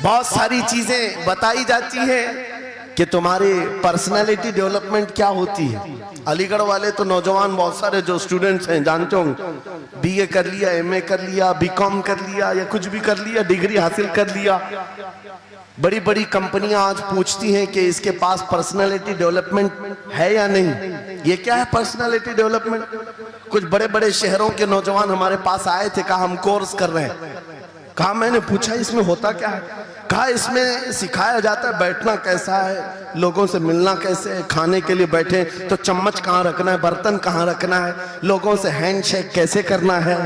بہت ساری چیزیں بتائی جاتی ہیں کہ تمہاری پرسنالٹی ڈیولپمنٹ کیا ہوتی ہے۔ علی گڑھ والے تو نوجوان بہت سارے جو اسٹوڈنٹس ہیں جانتے ہوں، بی اے کر لیا، ایم اے کر لیا، بی کام کر لیا یا کچھ بھی کر لیا، ڈگری حاصل کر لیا، بڑی بڑی کمپنیاں آج پوچھتی ہیں کہ اس کے پاس پرسنالٹی ڈیولپمنٹ ہے یا نہیں۔ یہ کیا ہے پرسنالٹی ڈیولپمنٹ؟ کچھ بڑے بڑے شہروں کے نوجوان ہمارے پاس آئے تھے، کہا ہم کورس کر رہے ہیں۔ کہا میں نے پوچھا اس میں ہوتا کیا ہے؟ کہا اس میں سکھایا جاتا ہے بیٹھنا کیسا ہے، لوگوں سے ملنا کیسے ہے، کھانے کے لیے بیٹھے تو چمچ کہاں رکھنا ہے، برتن کہاں رکھنا ہے، لوگوں سے ہینڈ شیک کیسے کرنا ہے،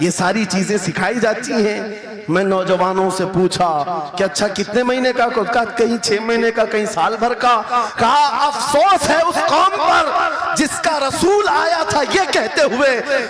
یہ ساری چیزیں سکھائی جاتی ہیں۔ میں نوجوانوں سے پوچھا کہ اچھا کتنے مہینے کا؟ کہا کہیں 6 مہینے کا، کہیں سال بھر کا۔ کہا افسوس ہے اس قوم پر جس کا رسول آیا تھا یہ کہتے ہوئے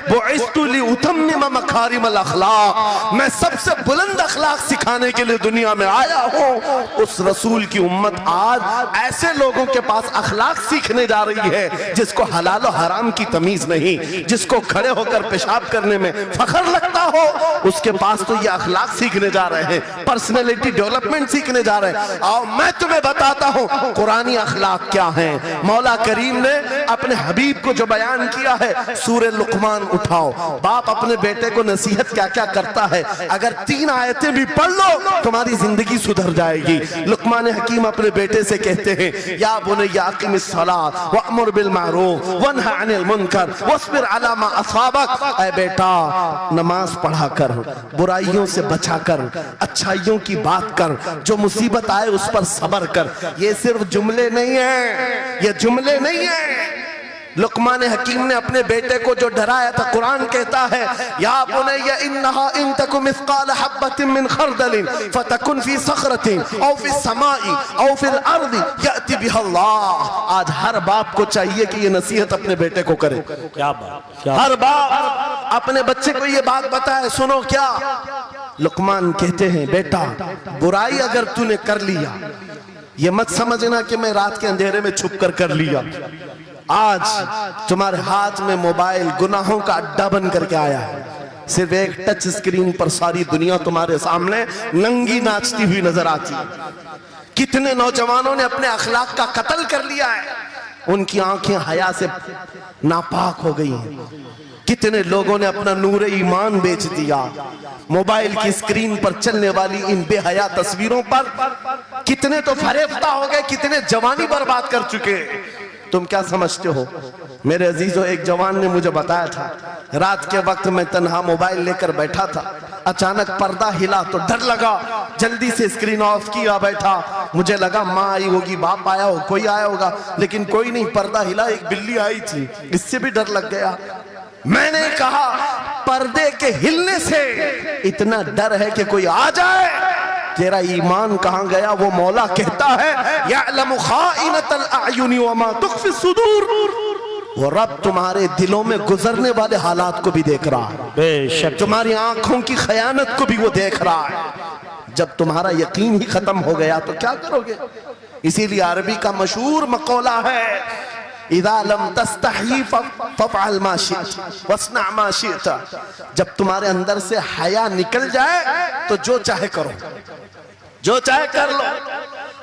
بعثت لأتمم مکارم الاخلاق، میں سب سے بلند اخلاق سکھانے کے لیے دنیا میں آیا ہوں۔ اس رسول کی امت آج ایسے لوگوں کے پاس اخلاق سیکھنے جا رہی ہے جس کو حلال و حرام کی تمیز نہیں، جس کو کھڑے ہو کر پیشاب کرنے میں فخر لگتا ہو، اس کے پاس تو یہ اخلاق سیکھنے جا رہے ہیں، پرسنالٹی ڈیولپمنٹ سیکھنے جا رہے ہیں۔ آؤ میں تمہیں بتاتا ہوں قرآنی اخلاق کیا ہیں۔ مولا کریم نے اپنے حبیب کو جو بیان کیا ہے، سورہ لقمان اٹھاؤ، باپ اپنے بیٹے کو نصیحت کیا کیا کرتا ہے، اگر 3 آیتیں بھی پڑھ لو تمہاری زندگی سدھر جائے گی۔ لقمان حکیم اپنے بیٹے سے کہتے ہیں یا بنی اقم الصلاۃ وامر بالمعروف وانہ عن المنکر واصبر علی ما اصابک، اے بیٹا نماز پڑھا کر، برائیوں سے بچا کر، اچھائیوں کی بات کر، جو مصیبت آئے اس پر صبر کر۔ یہ صرف جملے نہیں ہیں، یہ جملے نہیں ہیں۔ لقمان حکیم نے اپنے بیٹے کو جو ڈرایا تھا، قرآن کہتا ہے یا بنی انہا ان تک مثقال حبۃ من خردل فتکن فی صخرۃ او فی السماء او فی الارض یأتی بها اللہ۔ آج ہر باپ کو چاہیے کہ یہ نصیحت اپنے بیٹے کو کرے، کیا بات، ہر باپ اپنے بچے کو یہ بات بتائے، سنو کیا لقمان کہتے ہیں بیٹا برائی اگر تو نے کر لیا، یہ مت سمجھنا کہ میں رات کے اندھیرے میں چھپ کر لیا۔ آج تمہارے ہاتھ میں موبائل گناہوں کا اڈا بن کر کے آیا ہے، صرف ایک ٹچ سکرین پر ساری دنیا تمہارے سامنے ننگی ناچتی ہوئی نظر آتی ہے۔ کتنے نوجوانوں نے اپنے اخلاق کا قتل کر لیا ہے، ان کی آنکھیں حیا سے ناپاک ہو گئی ہیں۔ کتنے لوگوں نے اپنا نور ایمان بیچ دیا موبائل کی سکرین پر چلنے والی ان بے حیا تصویروں پر۔ کتنے تو فریفتہ ہو گئے، کتنے جوانی برباد کر چکے۔ تم کیا سمجھتے ہو؟ میرے عزیزو ایک جوان نے مجھے بتایا تھا، رات کے وقت میں تنہا موبائل لے کر بیٹھا تھا، اچانک پردہ ہلا تو ڈر لگا، جلدی سے سکرین آف کیا بیٹھا۔ مجھے لگا ماں آئی ہوگی، باپ آیا ہو، کوئی آیا ہوگا، لیکن کوئی نہیں۔ پردہ ہلا، ایک بلی آئی تھی، اس سے بھی ڈر لگ گیا۔ میں نے کہا پردے کے ہلنے سے اتنا ڈر ہے کہ کوئی آ جائے، تیرا ایمان کہاں گیا؟ وہ مولا کہتا ہے یعلم خائنۃ الاعین وما تخفی الصدور، وہ رب تمہارے دلوں میں گزرنے والے حالات کو بھی دیکھ رہا ہے، بے شک تمہاری آنکھوں کی خیانت کو بھی وہ دیکھ رہا ہے۔ جب تمہارا یقین ہی ختم ہو گیا تو کیا کرو گے؟ اسی لیے عربی کا مشہور مقولہ ہے اذا لم تستحی فافعل ما شئت واصنع ما شئت، جب تمہارے اندر سے حیا نکل جائے تو جو چاہے کرو، جو چاہے کر لو۔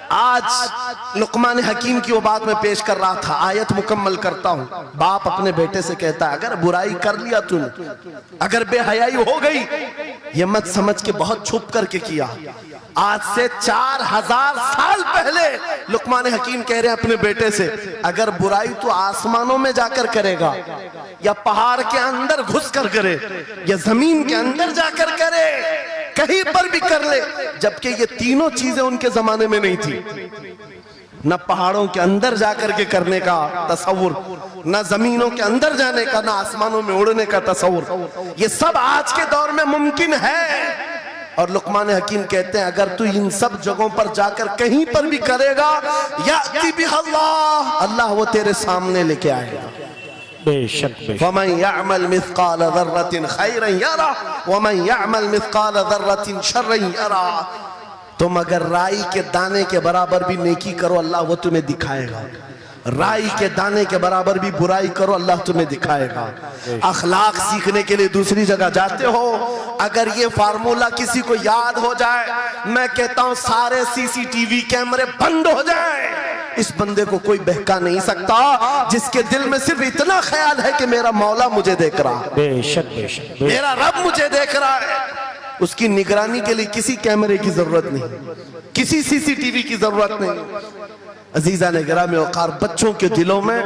آج لقمان حکیم کی وہ بات میں پیش کر رہا تھا، آیت مکمل کرتا ہوں۔ باپ اپنے بیٹے سے کہتا ہے اگر برائی کر لیا تو نے، اگر بے حیائی ہو گئی، یہ مت سمجھ کے بہت چھپ کر کے کیا۔ آج سے 4000 سال پہلے لقمان حکیم کہہ رہے ہیں اپنے بیٹے سے اگر برائی تو آسمانوں میں جا کر کرے گا، یا پہاڑ کے اندر گھس کر کرے، یا زمین کے اندر جا کر کرے، کہیں پر بھی کر لے، جبکہ یہ تینوں چیزیں ان کے زمانے میں نہیں تھی۔ نہ پہاڑوں کے اندر جا کر کے کرنے کا تصور، نہ زمینوں کے اندر جانے کا، نہ آسمانوں میں اڑنے کا تصور، یہ سب آج کے دور میں ممکن ہے۔ اور لقمان حکیم کہتے ہیں اگر تو ان سب جگہوں پر جا کر کہیں پر بھی کرے گا، یأتی بہ اللہ، اللہ وہ تیرے سامنے لے کے آئے گا۔ بے شک بے شک۔ فَمَنْ يَعْمَلْ مِثْقَالَ ذَرَّةٍ خَيْرًا يَرَهُ وَمَنْ يَعْمَلْ مِثْقَالَ ذَرَّةٍ شَرًّا يَرَهُ۔ تم اگر رائی کے دانے کے برابر بھی نیکی کرو، اللہ وہ تمہیں دکھائے گا۔ رائی کے دانے کے برابر بھی برائی کرو، اللہ تمہیں دکھائے گا۔ اخلاق سیکھنے کے لیے دوسری جگہ جاتے ہو، اگر یہ فارمولا کسی کو یاد ہو جائے، میں کہتا ہوں سارے سی سی ٹی وی کیمرے بند ہو جائیں، اس بندے کو کوئی بہکا نہیں سکتا جس کے دل میں صرف اتنا خیال ہے کہ میرا مولا مجھے دیکھ رہا ہے، بے شک بے شک۔ میرا رب مجھے دیکھ رہا ہے۔ اس کی نگرانی کے لیے کسی کیمرے کی ضرورت نہیں، کسی سی سی ٹی وی کی ضرورت نہیں۔ عزیزان گرامی وقار، بچوں کے دلوں میں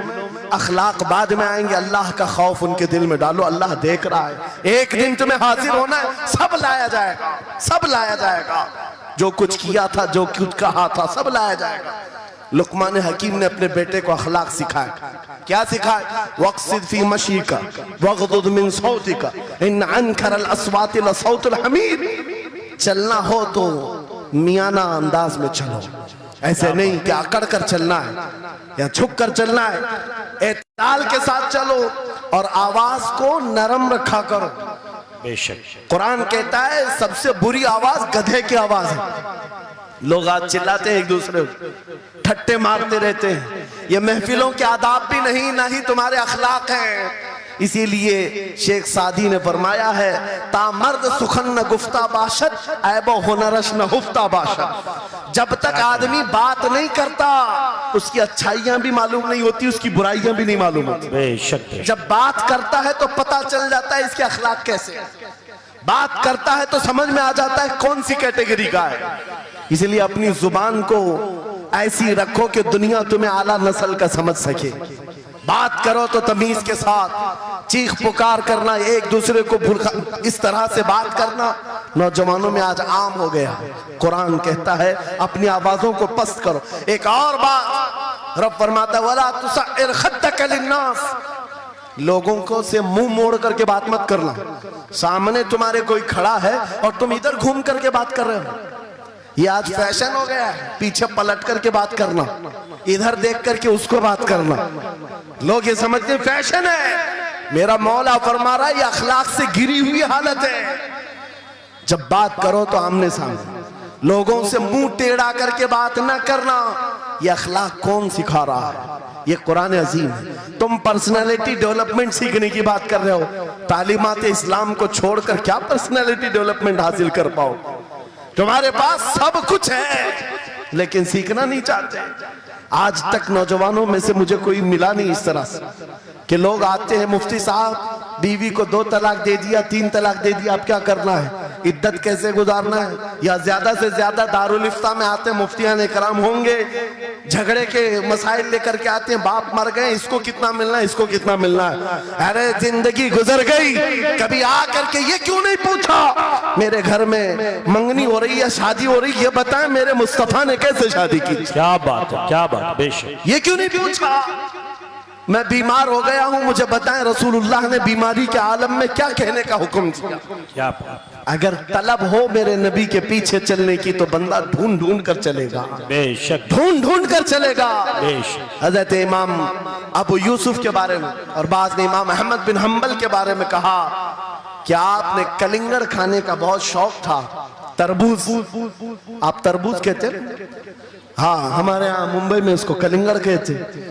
اخلاق بعد میں آئیں گے، اللہ کا خوف ان کے دل میں ڈالو، اللہ دیکھ رہا ہے، ایک دن تمہیں حاضر ہونا ہے، سب لایا جائے گا، سب لایا جائے گا، جو کچھ کیا تھا، جو کچھ کہا تھا، سب لایا جائے گا۔ لقمان حکیم نے اپنے بیٹے کو اخلاق سکھایا، کیا سکھایا؟ وَقْصِدْ فِي مَشِيكَ وَغْضُضْ مِن صَوْتِكَ إِنَّ أَنْكَرَ الْأَصْوَاتِ لَصَوْتُ الْحَمِيرِ۔ چلنا ہو تو میانہ انداز میں چلو، ایسے نہیں کہ اکڑ کر چلنا ہے یا جھک کر چلنا ہے، اعتدال کے ساتھ چلو اور آواز کو نرم رکھا کرو۔ بے شک۔ قرآن کہتا ہے سب سے بری آواز گدھے کی آواز ہے۔ لوگ آج چلاتے ہیں ایک دوسرے کو، ٹھٹے مارتے رہتے ہیں، یہ محفلوں کے آداب بھی نہیں، نہ ہی تمہارے اخلاق ہیں۔ اسی لیے شیخ سعدی نے فرمایا ہے تا مرد سخن نہ گفتہ باشد عیب و ہنرش نہ ہفتہ باشد۔ جب تک آدمی بات نہیں کرتا اس کی اچھائیاں بھی معلوم نہیں ہوتی، اس کی برائیاں بھی نہیں معلوم ہوتی۔ بے شک۔ جب بات کرتا ہے تو پتہ چل جاتا ہے اس کے اخلاق کیسے، بات کرتا ہے تو سمجھ میں آ جاتا ہے کون سی کیٹیگری کا ہے۔ اس لیے اپنی زبان کو ایسی رکھو کہ دنیا تمہیں اعلیٰ نسل کا سمجھ سکے۔ بات کرو تو تمیز کے ساتھ، چیخ پکار کرنا، ایک دوسرے کو اس طرح سے بات کرنا نوجوانوں میں آج عام ہو گیا۔ قرآن کہتا ہے اپنی آوازوں کو پست کرو۔ ایک اور بات رب فرماتا ہے وَلَا تُسَعِّرْ خَدَّكَ لِلنَّاسِ، لوگوں کو سے منہ موڑ کر کے بات مت کرنا۔ سامنے تمہارے کوئی کھڑا ہے اور تم ادھر گھوم کر کے بات کر رہے ہو، یہ آج فیشن ہو گیا ہے، پیچھے پلٹ کر کے بات کرنا، ادھر دیکھ کر کے اس کو بات کرنا، لوگ یہ سمجھتے ہیں فیشن ہے۔ میرا مولا فرما رہا ہے یہ اخلاق سے گری ہوئی حالت ہے۔ جب بات کرو تو آمنے سامنے، لوگوں سے منہ ٹیڑھا کر کے بات نہ کرنا، یہ اخلاق کون سکھا رہا ہے؟ یہ قرآن عظیم ہے۔ تم پرسنالٹی ڈیولپمنٹ سیکھنے کی بات کر رہے ہو، تعلیمات اسلام کو چھوڑ کر کیا پرسنالٹی ڈیولپمنٹ حاصل کر پاؤ؟ تمہارے پاس سب کچھ ہے لیکن سیکھنا نہیں چاہتے۔ آج تک نوجوانوں میں سے مجھے کوئی ملا نہیں اس طرح سے کہ لوگ آتے ہیں مفتی صاحب بیوی کو 2 طلاق دے دیا 3 طلاق دے دیا، اب کیا کرنا ہے، عدت کیسے گزارنا ہے؟ یا زیادہ سے زیادہ دارالفتہ میں آتے ہیں مفتیان اکرام ہوں گے، جھگڑے کے مسائل لے کر کے آتے ہیں، باپ مر گئے اس کو کتنا ملنا ہے، اس کو کتنا ملنا ہے۔ ارے زندگی گزر گئی، کبھی آ کر کے یہ کیوں نہیں پوچھا میرے گھر میں منگنی ہو رہی ہے، شادی ہو رہی ہے، یہ بتائیں میرے مصطفیٰ نے کیسے شادی کی؟ کیا بات ہے، کیا بات، بے شک۔ یہ کیوں نہیں پوچھا؟ میں بیمار ہو گیا ہوں، مجھے بتائیں رسول اللہ نے بیماری کے عالم میں کیا کہنے کا حکم دیا؟ کیا بات۔ اگر طلب ہو میرے نبی کے پیچھے چلنے کی تو بندہ ڈھونڈ ڈھونڈ کر چلے گا، بے شک، ڈھونڈ ڈھونڈ کر چلے گا۔ بے شک۔ حضرت امام ابو یوسف کے بارے میں اور بعض نے امام احمد بن حنبل کے بارے میں کہا کہ آپ نے کلنگڑ کھانے کا بہت شوق تھا، تربوز، آپ تربوز کہتے ہیں؟ ہاں، ہمارے ہاں ممبئی میں اس کو کلنگڑ کہتے ہیں۔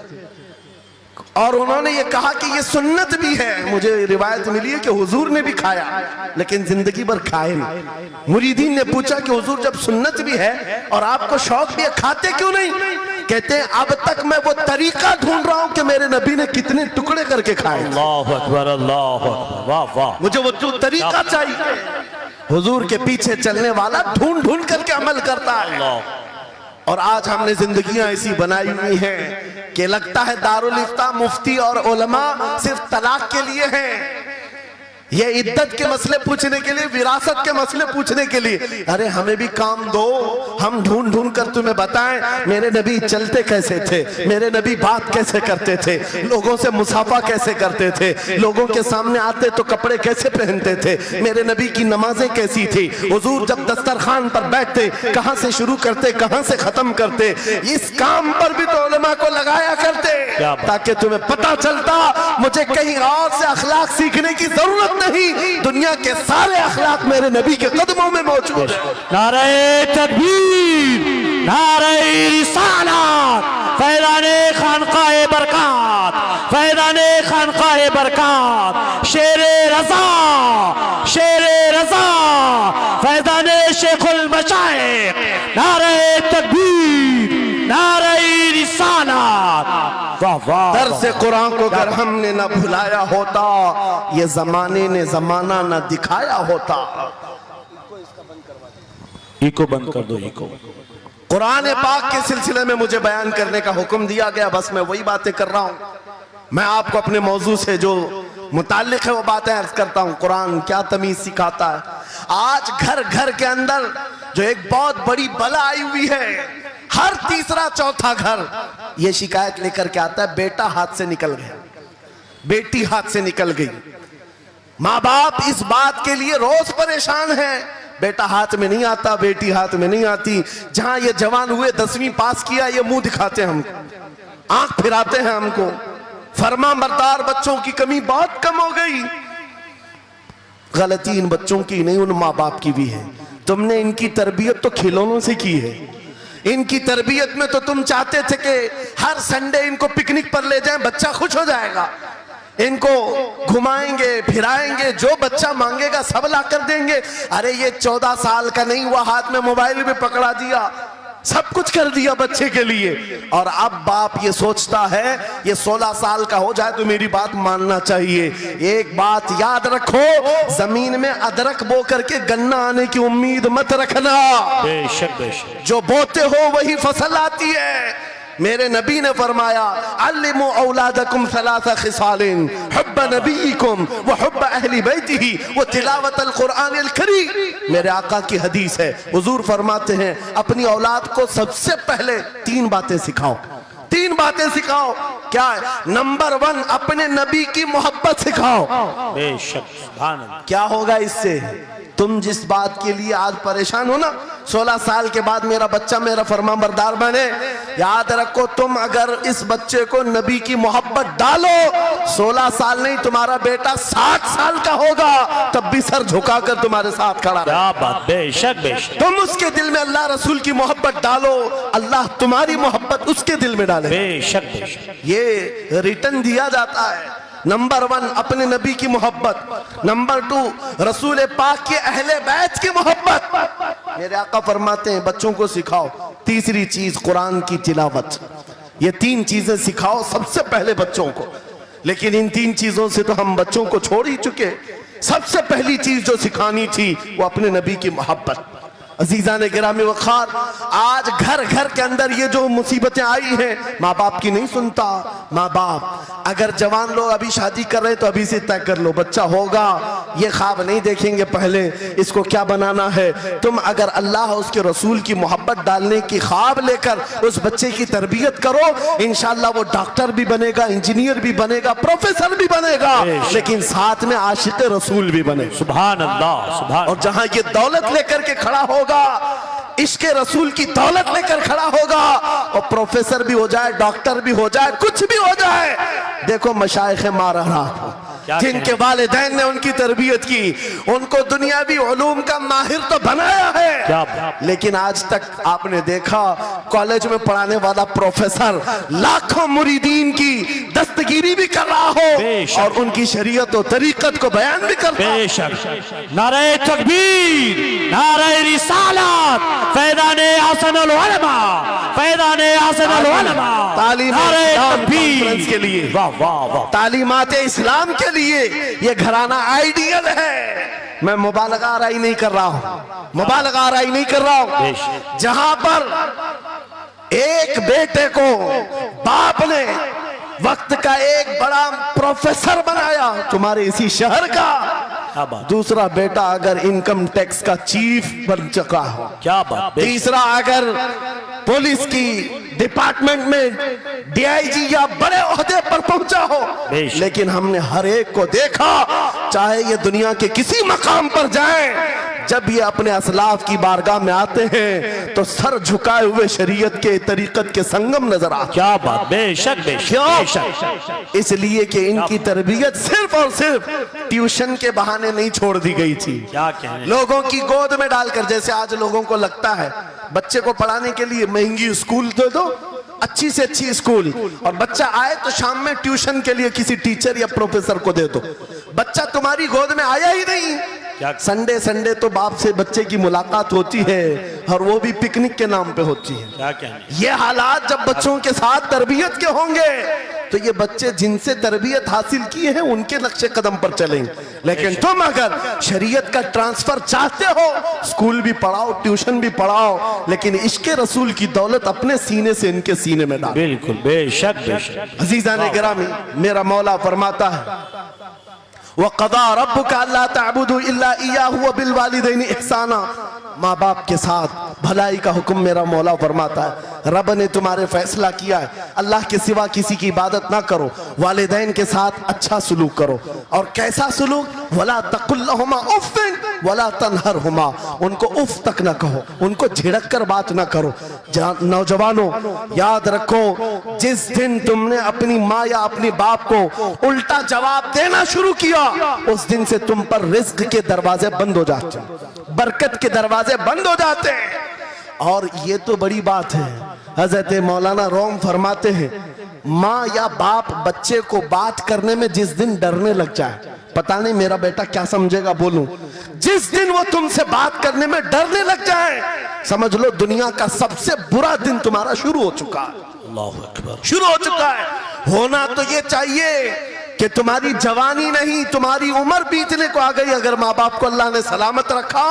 اور انہوں نے یہ کہا کہ یہ سنت بھی ہے، مجھے روایت ملی ہے کہ حضور نے بھی کھایا لیکن زندگی بھر کھائے نہیں۔ مریدین نے پوچھا کہ حضور جب سنت بھی ہے اور آپ کو شوق بھی ہے کھاتے کیوں نہیں؟ کہتے ہیں اب تک میں وہ طریقہ ڈھونڈ رہا ہوں کہ میرے نبی نے کتنے ٹکڑے کر کے کھائے۔ اللہ اکبر، اللہ اکبر، واہ واہ۔ مجھے وہ طریقہ چاہیے۔ حضور کے پیچھے چلنے والا ڈھونڈ ڈھونڈ کر کے عمل کرتا ہے۔ اور آج ہم نے زندگیاں ایسی بنائی ہوئی ہیں کہ لگتا ہے دارالفتہ مفتی اور علماء صرف طلاق کے لیے ہیں۔ یہ عدت کے مسئلے پوچھنے کے لیے، وراثت کے مسئلے پوچھنے کے لیے، ارے ہمیں بھی کام دو، ہم ڈھونڈ ڈھونڈ کر تمہیں بتائیں میرے نبی چلتے کیسے تھے، میرے نبی بات کیسے کرتے تھے، لوگوں سے مصافحہ کیسے کرتے تھے، لوگوں کے سامنے آتے تو کپڑے کیسے پہنتے تھے، میرے نبی کی نمازیں کیسی تھی، حضور جب دسترخوان پر بیٹھتے کہاں سے شروع کرتے کہاں سے ختم کرتے، اس کام پر بھی تو علماء کو لگایا کرتے تاکہ تمہیں پتہ چلتا مجھے کہیں اور سے اخلاق سیکھنے کی ضرورت نہیں، دنیا کے سارے اخلاق میرے نبی کے قدموں میں موجود ہیں۔ نعرہ تکبیر، نعرہ رسالت، فیضان خانقاہ برکات، فیضان خانقاہ برکات، شیر رضا، شیر رضا، فیضان شیخ المشائخ، نعرہ تکبیر، نعرہ رسالت۔ واہ واہ، درس قرآن کو اگر ہم نے نہ بھلایا ہوتا، یہ زمانے نے زمانہ نہ دکھایا ہوتا۔ ایکو بند کر دو، ایکو۔ قرآن پاک کے سلسلے میں مجھے بیان کرنے کا حکم دیا گیا، بس میں وہی باتیں کر رہا ہوں۔ میں آپ کو اپنے موضوع سے جو متعلق ہے وہ باتیں عرض کرتا ہوں۔ قرآن کیا تمیز سکھاتا ہے۔ آج گھر گھر کے اندر جو ایک بہت بڑی بلا آئی ہوئی ہے، ہر تیسرا چوتھا گھر یہ شکایت لے کر کے آتا ہے بیٹا ہاتھ سے نکل گیا، بیٹی ہاتھ سے نکل گئی۔ ماں باپ اس بات کے لیے روز پریشان ہیں، بیٹا ہاتھ میں نہیں آتا، بیٹی ہاتھ میں نہیں آتی۔ جہاں یہ جوان ہوئے 10ویں پاس کیا، یہ منہ دکھاتے ہیں ہم کو، آنکھ پھراتے ہیں ہم کو۔ فرما بردار بچوں کی کمی بہت کم ہو گئی۔ غلطی ان بچوں کی نہیں، ان ماں باپ کی بھی ہے۔ تم نے ان کی تربیت تو کھلونوں سے کی ہے، ان کی تربیت میں تو تم چاہتے تھے کہ ہر سنڈے ان کو پکنک پر لے جائیں، بچہ خوش ہو جائے گا، ان کو گھمائیں گے پھرائیں گے، جو بچہ مانگے گا سب لا کر دیں گے۔ ارے یہ 14 سال کا نہیں ہوا، ہاتھ میں موبائل بھی پکڑا دیا، سب کچھ کر دیا بچے کے لیے، اور اب باپ یہ سوچتا ہے یہ 16 سال کا ہو جائے تو میری بات ماننا چاہیے۔ ایک بات یاد رکھو، زمین میں ادرک بو کر کے گنا آنے کی امید مت رکھنا، بے شک بے شک۔ جو بوتے ہو وہی فصل آتی ہے۔ میرے نبی نے فرمایا علموا اولادکم ثلاث خصال، حب نبیکم وحب اہل بیتہ وتلاوت القرآن الکریم۔ میرے آقا کی حدیث ہے، حضور فرماتے ہیں اپنی اولاد کو سب سے پہلے 3 باتیں سکھاؤ، 3 باتیں سکھاؤ۔ کیا ہے؟ نمبر 1 اپنے نبی کی محبت سکھاؤ۔ بے شک، سبحان اللہ۔ کیا ہوگا اس سے؟ تم جس بات کے لیے آج پریشان ہو نا، 16 سال کے بعد میرا بچہ میرا فرمان بردار بنے، یاد رکھو تم اگر اس بچے کو نبی کی محبت ڈالو، 16 سال نہیں تمہارا بیٹا 60 سال کا ہوگا تب بھی سر جھکا کر تمہارے ساتھ کھڑا رہے۔ کیا بات، بے شک بے شک۔ تم اس کے دل میں اللہ رسول کی محبت ڈالو، اللہ تمہاری محبت اس کے دل میں ڈالے۔ بے شک بے شک۔ یہ ریٹن دیا جاتا ہے۔ نمبر 1 اپنے نبی کی محبت، نمبر 2 رسول پاک کے اہل بیت کی محبت۔ میرے آقا فرماتے ہیں بچوں کو سکھاؤ، تیسری چیز قرآن کی تلاوت۔ یہ 3 چیزیں سکھاؤ سب سے پہلے بچوں کو، لیکن ان 3 چیزوں سے تو ہم بچوں کو چھوڑ ہی چکے۔ سب سے پہلی چیز جو سکھانی تھی وہ اپنے نبی کی محبت۔ عزیزان گرامی وقار، آج گھر گھر کے اندر یہ جو مصیبتیں آئی ہیں، ماں باپ کی نہیں سنتا۔ ماں باپ اگر جوان لوگ ابھی شادی کر رہے تو ابھی سے طے کر لو، بچہ ہوگا، یہ خواب نہیں دیکھیں گے پہلے اس کو کیا بنانا ہے۔ تم اگر اللہ اور اس کے رسول کی محبت ڈالنے کی خواب لے کر اس بچے کی تربیت کرو، انشاءاللہ وہ ڈاکٹر بھی بنے گا، انجینئر بھی بنے گا، پروفیسر بھی بنے گا، لیکن ساتھ میں عاشق رسول بھی بنے گا۔ سبحان اللہ، سبحان۔ اور جہاں یہ دولت لے کر کے کھڑا ہوگا، عشق رسول کی دولت لے کر کھڑا ہوگا، اور پروفیسر بھی ہو جائے، ڈاکٹر بھی ہو جائے، کچھ بھی ہو جائے۔ دیکھو مشائخ مارہا جن کے والدین نے ان کی تربیت کی، ان کو دنیاوی علوم کا ماہر تو بنایا ہے، لیکن آج تک آپ نے دیکھا کالج میں پڑھانے والا پروفیسر لاکھوں مریدین کی دستگیری بھی کر رہا ہو اور ان کی شریعت و طریقت کو بیان بھی کرتا ہو۔ بے شک۔ نعرہ تکبیر، نعرہ رسالت، فیضان حسن العلماء، فیضان حسن العلماء، تعلیم اسلام کانفرنس کے لیے، واہ واہ واہ، تعلیمات اسلام کے لیے یہ گھرانہ آئیڈیل ہے۔ میں مبالغہ آرائی نہیں کر رہا ہوں، مبالغہ آرائی نہیں کر رہا ہوں۔ جہاں پر ایک بیٹے کو باپ نے وقت کا ایک بڑا پروفیسر بنایا تمہارے اسی شہر کا، کیا بات، دوسرا بیٹا اگر انکم ٹیکس کا چیف بن چکا ہو، کیا بات، بے شک، تیسرا اگر پولیس کی ڈپارٹمنٹ میں ڈی آئی جی یا بڑے عہدے پر پہنچا ہو، بے شک، لیکن ہم نے ہر ایک کو دیکھا، چاہے یہ دنیا کے کسی مقام پر جائیں، جب یہ اپنے اسلاف کی بارگاہ میں آتے ہیں تو سر جھکائے ہوئے شریعت کے طریقت کے سنگم نظر آتے ہیں۔ کیا بات، بے شک، بے شک، کیوں؟ بے شک، اس لیے کہ ان کی تربیت صرف اور صرف ٹیوشن کے بہانے نہیں چھوڑ دی گئی تھی، کیا کہنے، لوگوں کی گود میں ڈال کر، جیسے آج لوگوں کو لگتا ہے بچے کو پڑھانے کے لیے مہنگی اسکول دے دو، اچھی سے اچھی اسکول، اور بچہ آئے تو شام میں ٹیوشن کے لیے کسی ٹیچر یا پروفیسر کو دے دو، بچہ تمہاری گود میں آیا ہی نہیں۔ سنڈے تو باپ سے بچے کی ملاقات ہوتی ہے، اور وہ بھی پکنک کے نام پہ ہوتی ہے۔ کیا کہنے، یہ حالات جب بچوں کے ساتھ تربیت کے ہوں گے تو یہ بچے جن سے تربیت حاصل کی ہے ان کے نقش قدم پر چلیں گے، لیکن تم اگر شریعت کا ٹرانسفر چاہتے ہو، اسکول بھی پڑھاؤ، ٹیوشن بھی پڑھاؤ، لیکن عشق رسول کی دولت اپنے سینے سے ان کے سینے میں ڈالو۔ بالکل، بے شک، بے شک، عزیزان گرامی، میرا مولا فرماتا ہے وَقَضَى رَبُّكَ أَلَّا تَعْبُدُوا إِلَّا إِيَّاهُ وَبِالْوَالِدَيْنِ إِحْسَانًا، ماں باپ کے ساتھ بھلائی کا حکم میرا مولا فرماتا ہے۔ رب نے تمہارے فیصلہ کیا ہے اللہ کے سوا کسی کی عبادت نہ کرو، والدین کے ساتھ اچھا سلوک کرو، اور کیسا سلوک؟ وَلَا تَقُلْ لَهُمَا أُفٍّ وَلَا تَنْهَرْهُمَا، ان کو اف تک نہ کہو، ان کو جھڑک کر بات نہ کرو۔ نوجوانوں یاد رکھو، جس دن تم نے اپنی ماں یا اپنی باپ کو الٹا جواب دینا شروع کیا، اس دن سے تم پر رزق کے دروازے بند ہو جاتے ہیں، برکت کے دروازے بند ہو جاتے ہیں۔ اور یہ تو بڑی بات ہے، حضرت مولانا روم فرماتے ہیں ماں یا باپ بچے کو بات کرنے میں جس دن ڈرنے لگ جائے، پتہ نہیں میرا بیٹا کیا سمجھے گا بولوں، جس دن وہ تم سے بات کرنے میں ڈرنے لگ جائے، سمجھ لو دنیا کا سب سے برا دن تمہارا شروع ہو چکا ہے، اللہ اکبر، شروع ہو چکا ہے۔ ہونا تو یہ چاہیے کہ تمہاری جوانی نہیں، تمہاری عمر بیتنے کو آ گئی، اگر ماں باپ کو اللہ نے سلامت رکھا،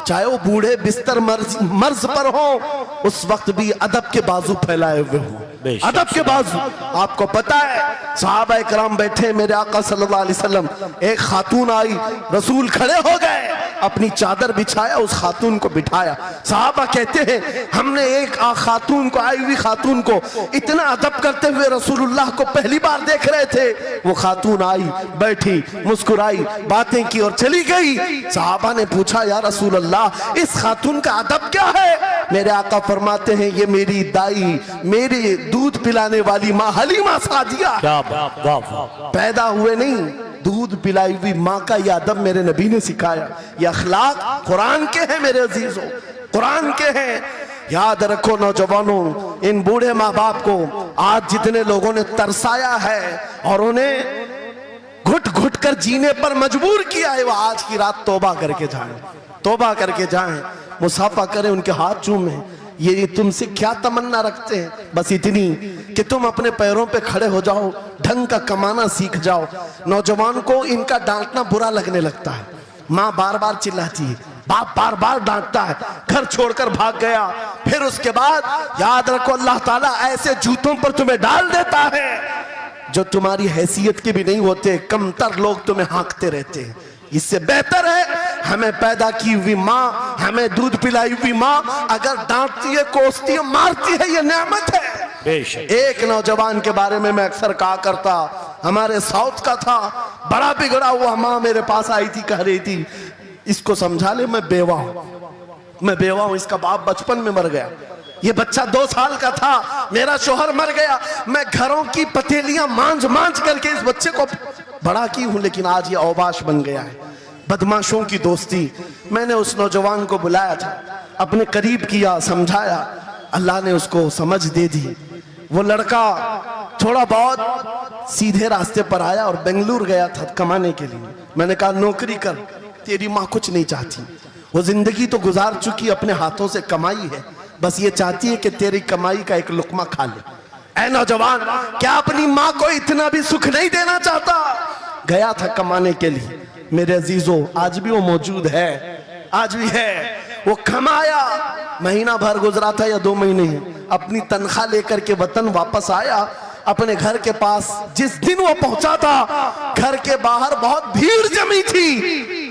چاہے وہ بوڑھے بستر مرض پر ہو، اس وقت بھی ادب کے بازو پھیلائے ہوئے ہوں، ادب کے بازو۔ آپ کو پتا ہے صحابہ اکرام بیٹھے، میرے آقا صلی اللہ علیہ وسلم، ایک خاتون آئی، رسول کھڑے ہو گئے، اپنی چادر بچھایا، اس خاتون کو بٹھایا۔ صحابہ کہتے ہیں ہم نے ایک خاتون کو، آئی ہوئی خاتون کو اتنا ادب کرتے ہوئے رسول اللہ کو پہلی بار دیکھ رہے تھے۔ وہ خاتون آئی، بیٹھی، مسکرائی، باتیں کی اور چلی گئی۔ صحابہ نے پوچھا یا رسول اللہ اس خاتون کا ادب کیا ہے؟ میرے آقا فرماتے ہیں یہ میری دائی، میری دودھ پلانے والی ماں حلیمہ سعدیہ، کیا بات، واہ واہ، پیدا ہوئے نہیں، دودھ پلائی ہوئی ماں کا یہ ادب میرے نبی نے سکھایا۔ یہ اخلاق قرآن کے ہیں میرے عزیزوں، قرآن کے ہیں۔ یاد رکھو نوجوانوں، ان بوڑھے ماں باپ کو آج جتنے لوگوں نے ترسایا ہے اور انہیں گھٹ گھٹ کر جینے پر مجبور کیا ہے، وہ آج کی رات توبہ کر کے جائیں، توبہ کر کے جائیں، مصافحہ کریں، ان کے ہاتھ چومیں۔ یہ تم سے کیا تمنا رکھتے ہیں؟ بس اتنی کہ تم اپنے پیروں پہ کھڑے ہو جاؤ، ڈھنگ کا کمانا سیکھ جاؤ۔ نوجوان کو ان کا ڈانٹنا برا لگنے لگتا ہے، ماں بار بار چلاتی ہے، باپ بار بار ڈانٹتا ہے، گھر چھوڑ کر بھاگ گیا، پھر اس کے بعد یاد رکھو اللہ تعالیٰ ایسے جوتوں پر تمہیں ڈال دیتا ہے جو تمہاری حیثیت کے بھی نہیں ہوتے، کم تر لوگ تمہیں ہانکتے رہتے ہیں۔ اس سے بہتر ہے ہمیں پیدا کی ہوئی ماں، ہمیں دودھ پلائی ہوئی ماں اگر ڈانٹتی ہے، کوستی ہے، مارتی ہے، یہ نعمت ہے۔ بے شک، ایک نوجوان کے بارے میں اکثر کہا کرتا، ہمارے ساؤتھ کا تھا، بڑا بگڑا ہوا، ماں میرے پاس آئی تھی، کہہ رہی تھی اس کو سمجھا لے میں بیوہ ہوں، میں بیوہ ہوں، اس کا باپ بچپن میں مر گیا، یہ بچہ 2 سال کا تھا، میرا شوہر مر گیا، میں گھروں کی پتیلیاں مانج مانج کر کے اس بچے کو بڑا کی ہوں، لیکن آج یہ اوباش بن گیا ہے۔ بدماشوں کی دوستی۔ میں نے اس نوجوان کو بلایا تھا، اپنے قریب کیا، سمجھایا، اللہ نے اس کو سمجھ دے دی۔ وہ لڑکا تھوڑا بہت سیدھے راستے پر آیا اور بنگلور گیا تھا کمانے کے لیے۔ میں نے کہا نوکری کر، تیری ماں کچھ نہیں چاہتی، وہ زندگی تو گزار چکی، اپنے ہاتھوں سے کمائی ہے، بس یہ چاہتی ہے کہ تیری کمائی کا ایک لقمہ کھا لے۔ اے نوجوان، کیا اپنی ماں کو اتنا بھی سکھ نہیں دینا چاہتا؟ گیا تھا کمانے کے لیے۔ میرے عزیزوں آج بھی وہ موجود ہے، آج بھی ہے۔ وہ کمایا، مہینہ بھر گزرا تھا یا 2 مہینے، اپنی تنخواہ لے کر کے وطن واپس آیا۔ اپنے گھر کے پاس جس دن وہ پہنچا تھا، گھر کے باہر بہت بھیڑ جمی تھی،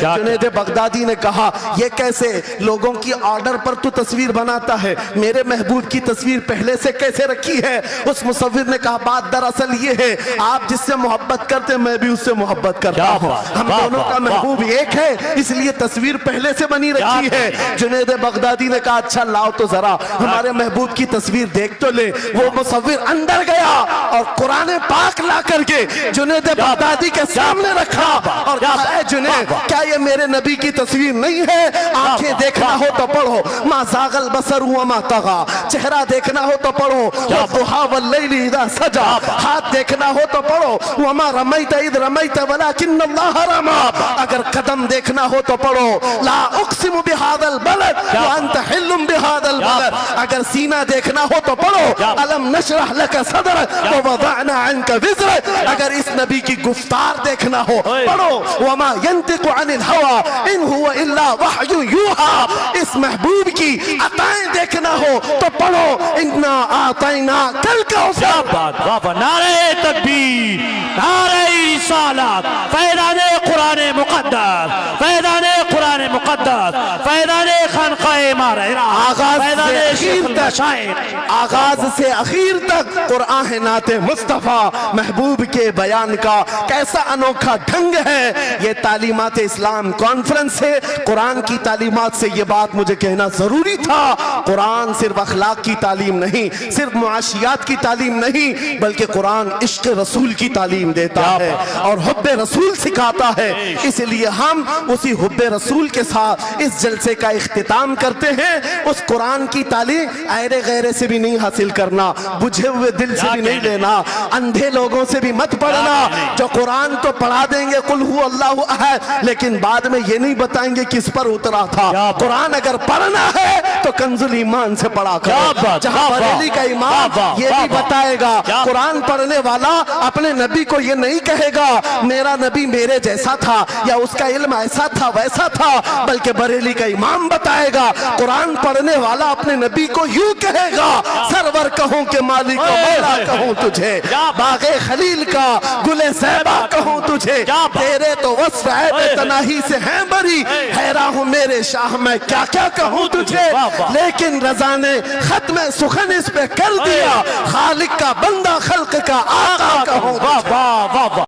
جنید بغدادی نے کہا یہ کیسے لوگوں کی آرڈر پر تو تصویر بناتا ہے، میرے محبوب کی تصویر پہلے سے کیسے رکھی ہے؟ اس مصور نے کہا بات دراصل یہ ہے، آپ جس سے محبت کرتے میں بھی اس سے محبت کرتا ہوں، ہم دونوں کا محبوب ایک ہے، اس لیے تصویر پہلے سے بنی رکھی ہے۔ جنید بغدادی نے کہا اچھا لاؤ تو ذرا ہمارے محبوب کی تصویر دیکھ تو لے۔ وہ مصور اندر گیا اور قرآن پاک لا کر کے جنید بغدادی کے سامنے رکھا اور کہا اے جنید کیا یہ میرے نبی کی تصویر نہیں ہے؟ آنکھیں دیکھنا ہو تو پڑھو ما زاغ البصر وما طغى، چہرہ دیکھنا ہو تو پڑھو والضحى واللیل اذا سجى، ہاتھ دیکھنا ہو تو پڑھو وما رمیت اذ رمیت ولکن اللہ رمى، اگر قدم دیکھنا ہو تو پڑھو لا اقسم بهذا البلد وانت حل بهذا البلد، اگر سینہ دیکھنا ہو تو پڑھو الم نشرح لك صدرك ووضعنا عنك وزرك، اگر اس نبی کی گفتار دیکھنا ہو پڑھو وما ينطق عن الهوى ان هو الا وحی یوحى، اس محبوب کی عطائیں دیکھنا ہو تو پڑھو انا اعطیناک الکوثر۔ بابا نعرہ تکبیر، نعرہ رسالت، فیضان قرآن مقدس، فیضان قرآن مقدس، فیضان خانقاہ مارہرہ، آغاز سے اخیر تک قرآن نعت مصطفیٰ محبوب کے بیان کا کیسا انوکھا ڈھنگ ہے۔ یہ تعلیمات اسلام کانفرنس سے قرآن کی تعلیمات سے یہ بات مجھے کہنا ضروری تھا۔ قرآن صرف اخلاق کی تعلیم نہیں، صرف معاشیات کی تعلیم نہیں، بلکہ قرآن عشق رسول کی تعلیم دیتا ہے اور حب رسول سکھاتا ہے۔ اس لیے ہم اسی حب رسول کے ساتھ اس جلسے کا اختتام کرتے ہیں۔ اس قرآن کی تعلیم ایرے غیرے سے بھی نہیں حاصل کرنا، بجھے ہوئے دل سے بھی نہیں لینا، اندھے لوگوں سے بھی مت پڑھنا جو قرآن تو پڑھا دیں گے قل ہو اللہ احد، لیکن بعد میں یہ نہیں بتائیں گے کس پر اترا تھا۔ قرآن اگر پڑھنا ہے تو کنز الایمان سے پڑھا کرو، جہاں بریلی کا امام یہ بھی بتائے گا قرآن پڑھنے والا اپنے نبی کو یہ نہیں کہے گا میرا نبی میرے جیسا تھا یا اس کا علم ایسا تھا ویسا تھا، بلکہ بریلی کا امام بتائے گا قرآن پڑھنے والا اپنے نبی کو یوں کہے گا سرور کہوں کہ مالک و مولا کہوں تجھے، باغ خلیل کا گل زیبا کہوں تجھے، تیرے تو وصف عیب تناہی سے ہیں بری، حیران ہوں میرے شاہ میں کیا کیا کہوں تجھے، لیکن رضا نے ختم سخن اس پہ کر دیا خالق کا بندہ خلق کا آقا کہوں تجھے۔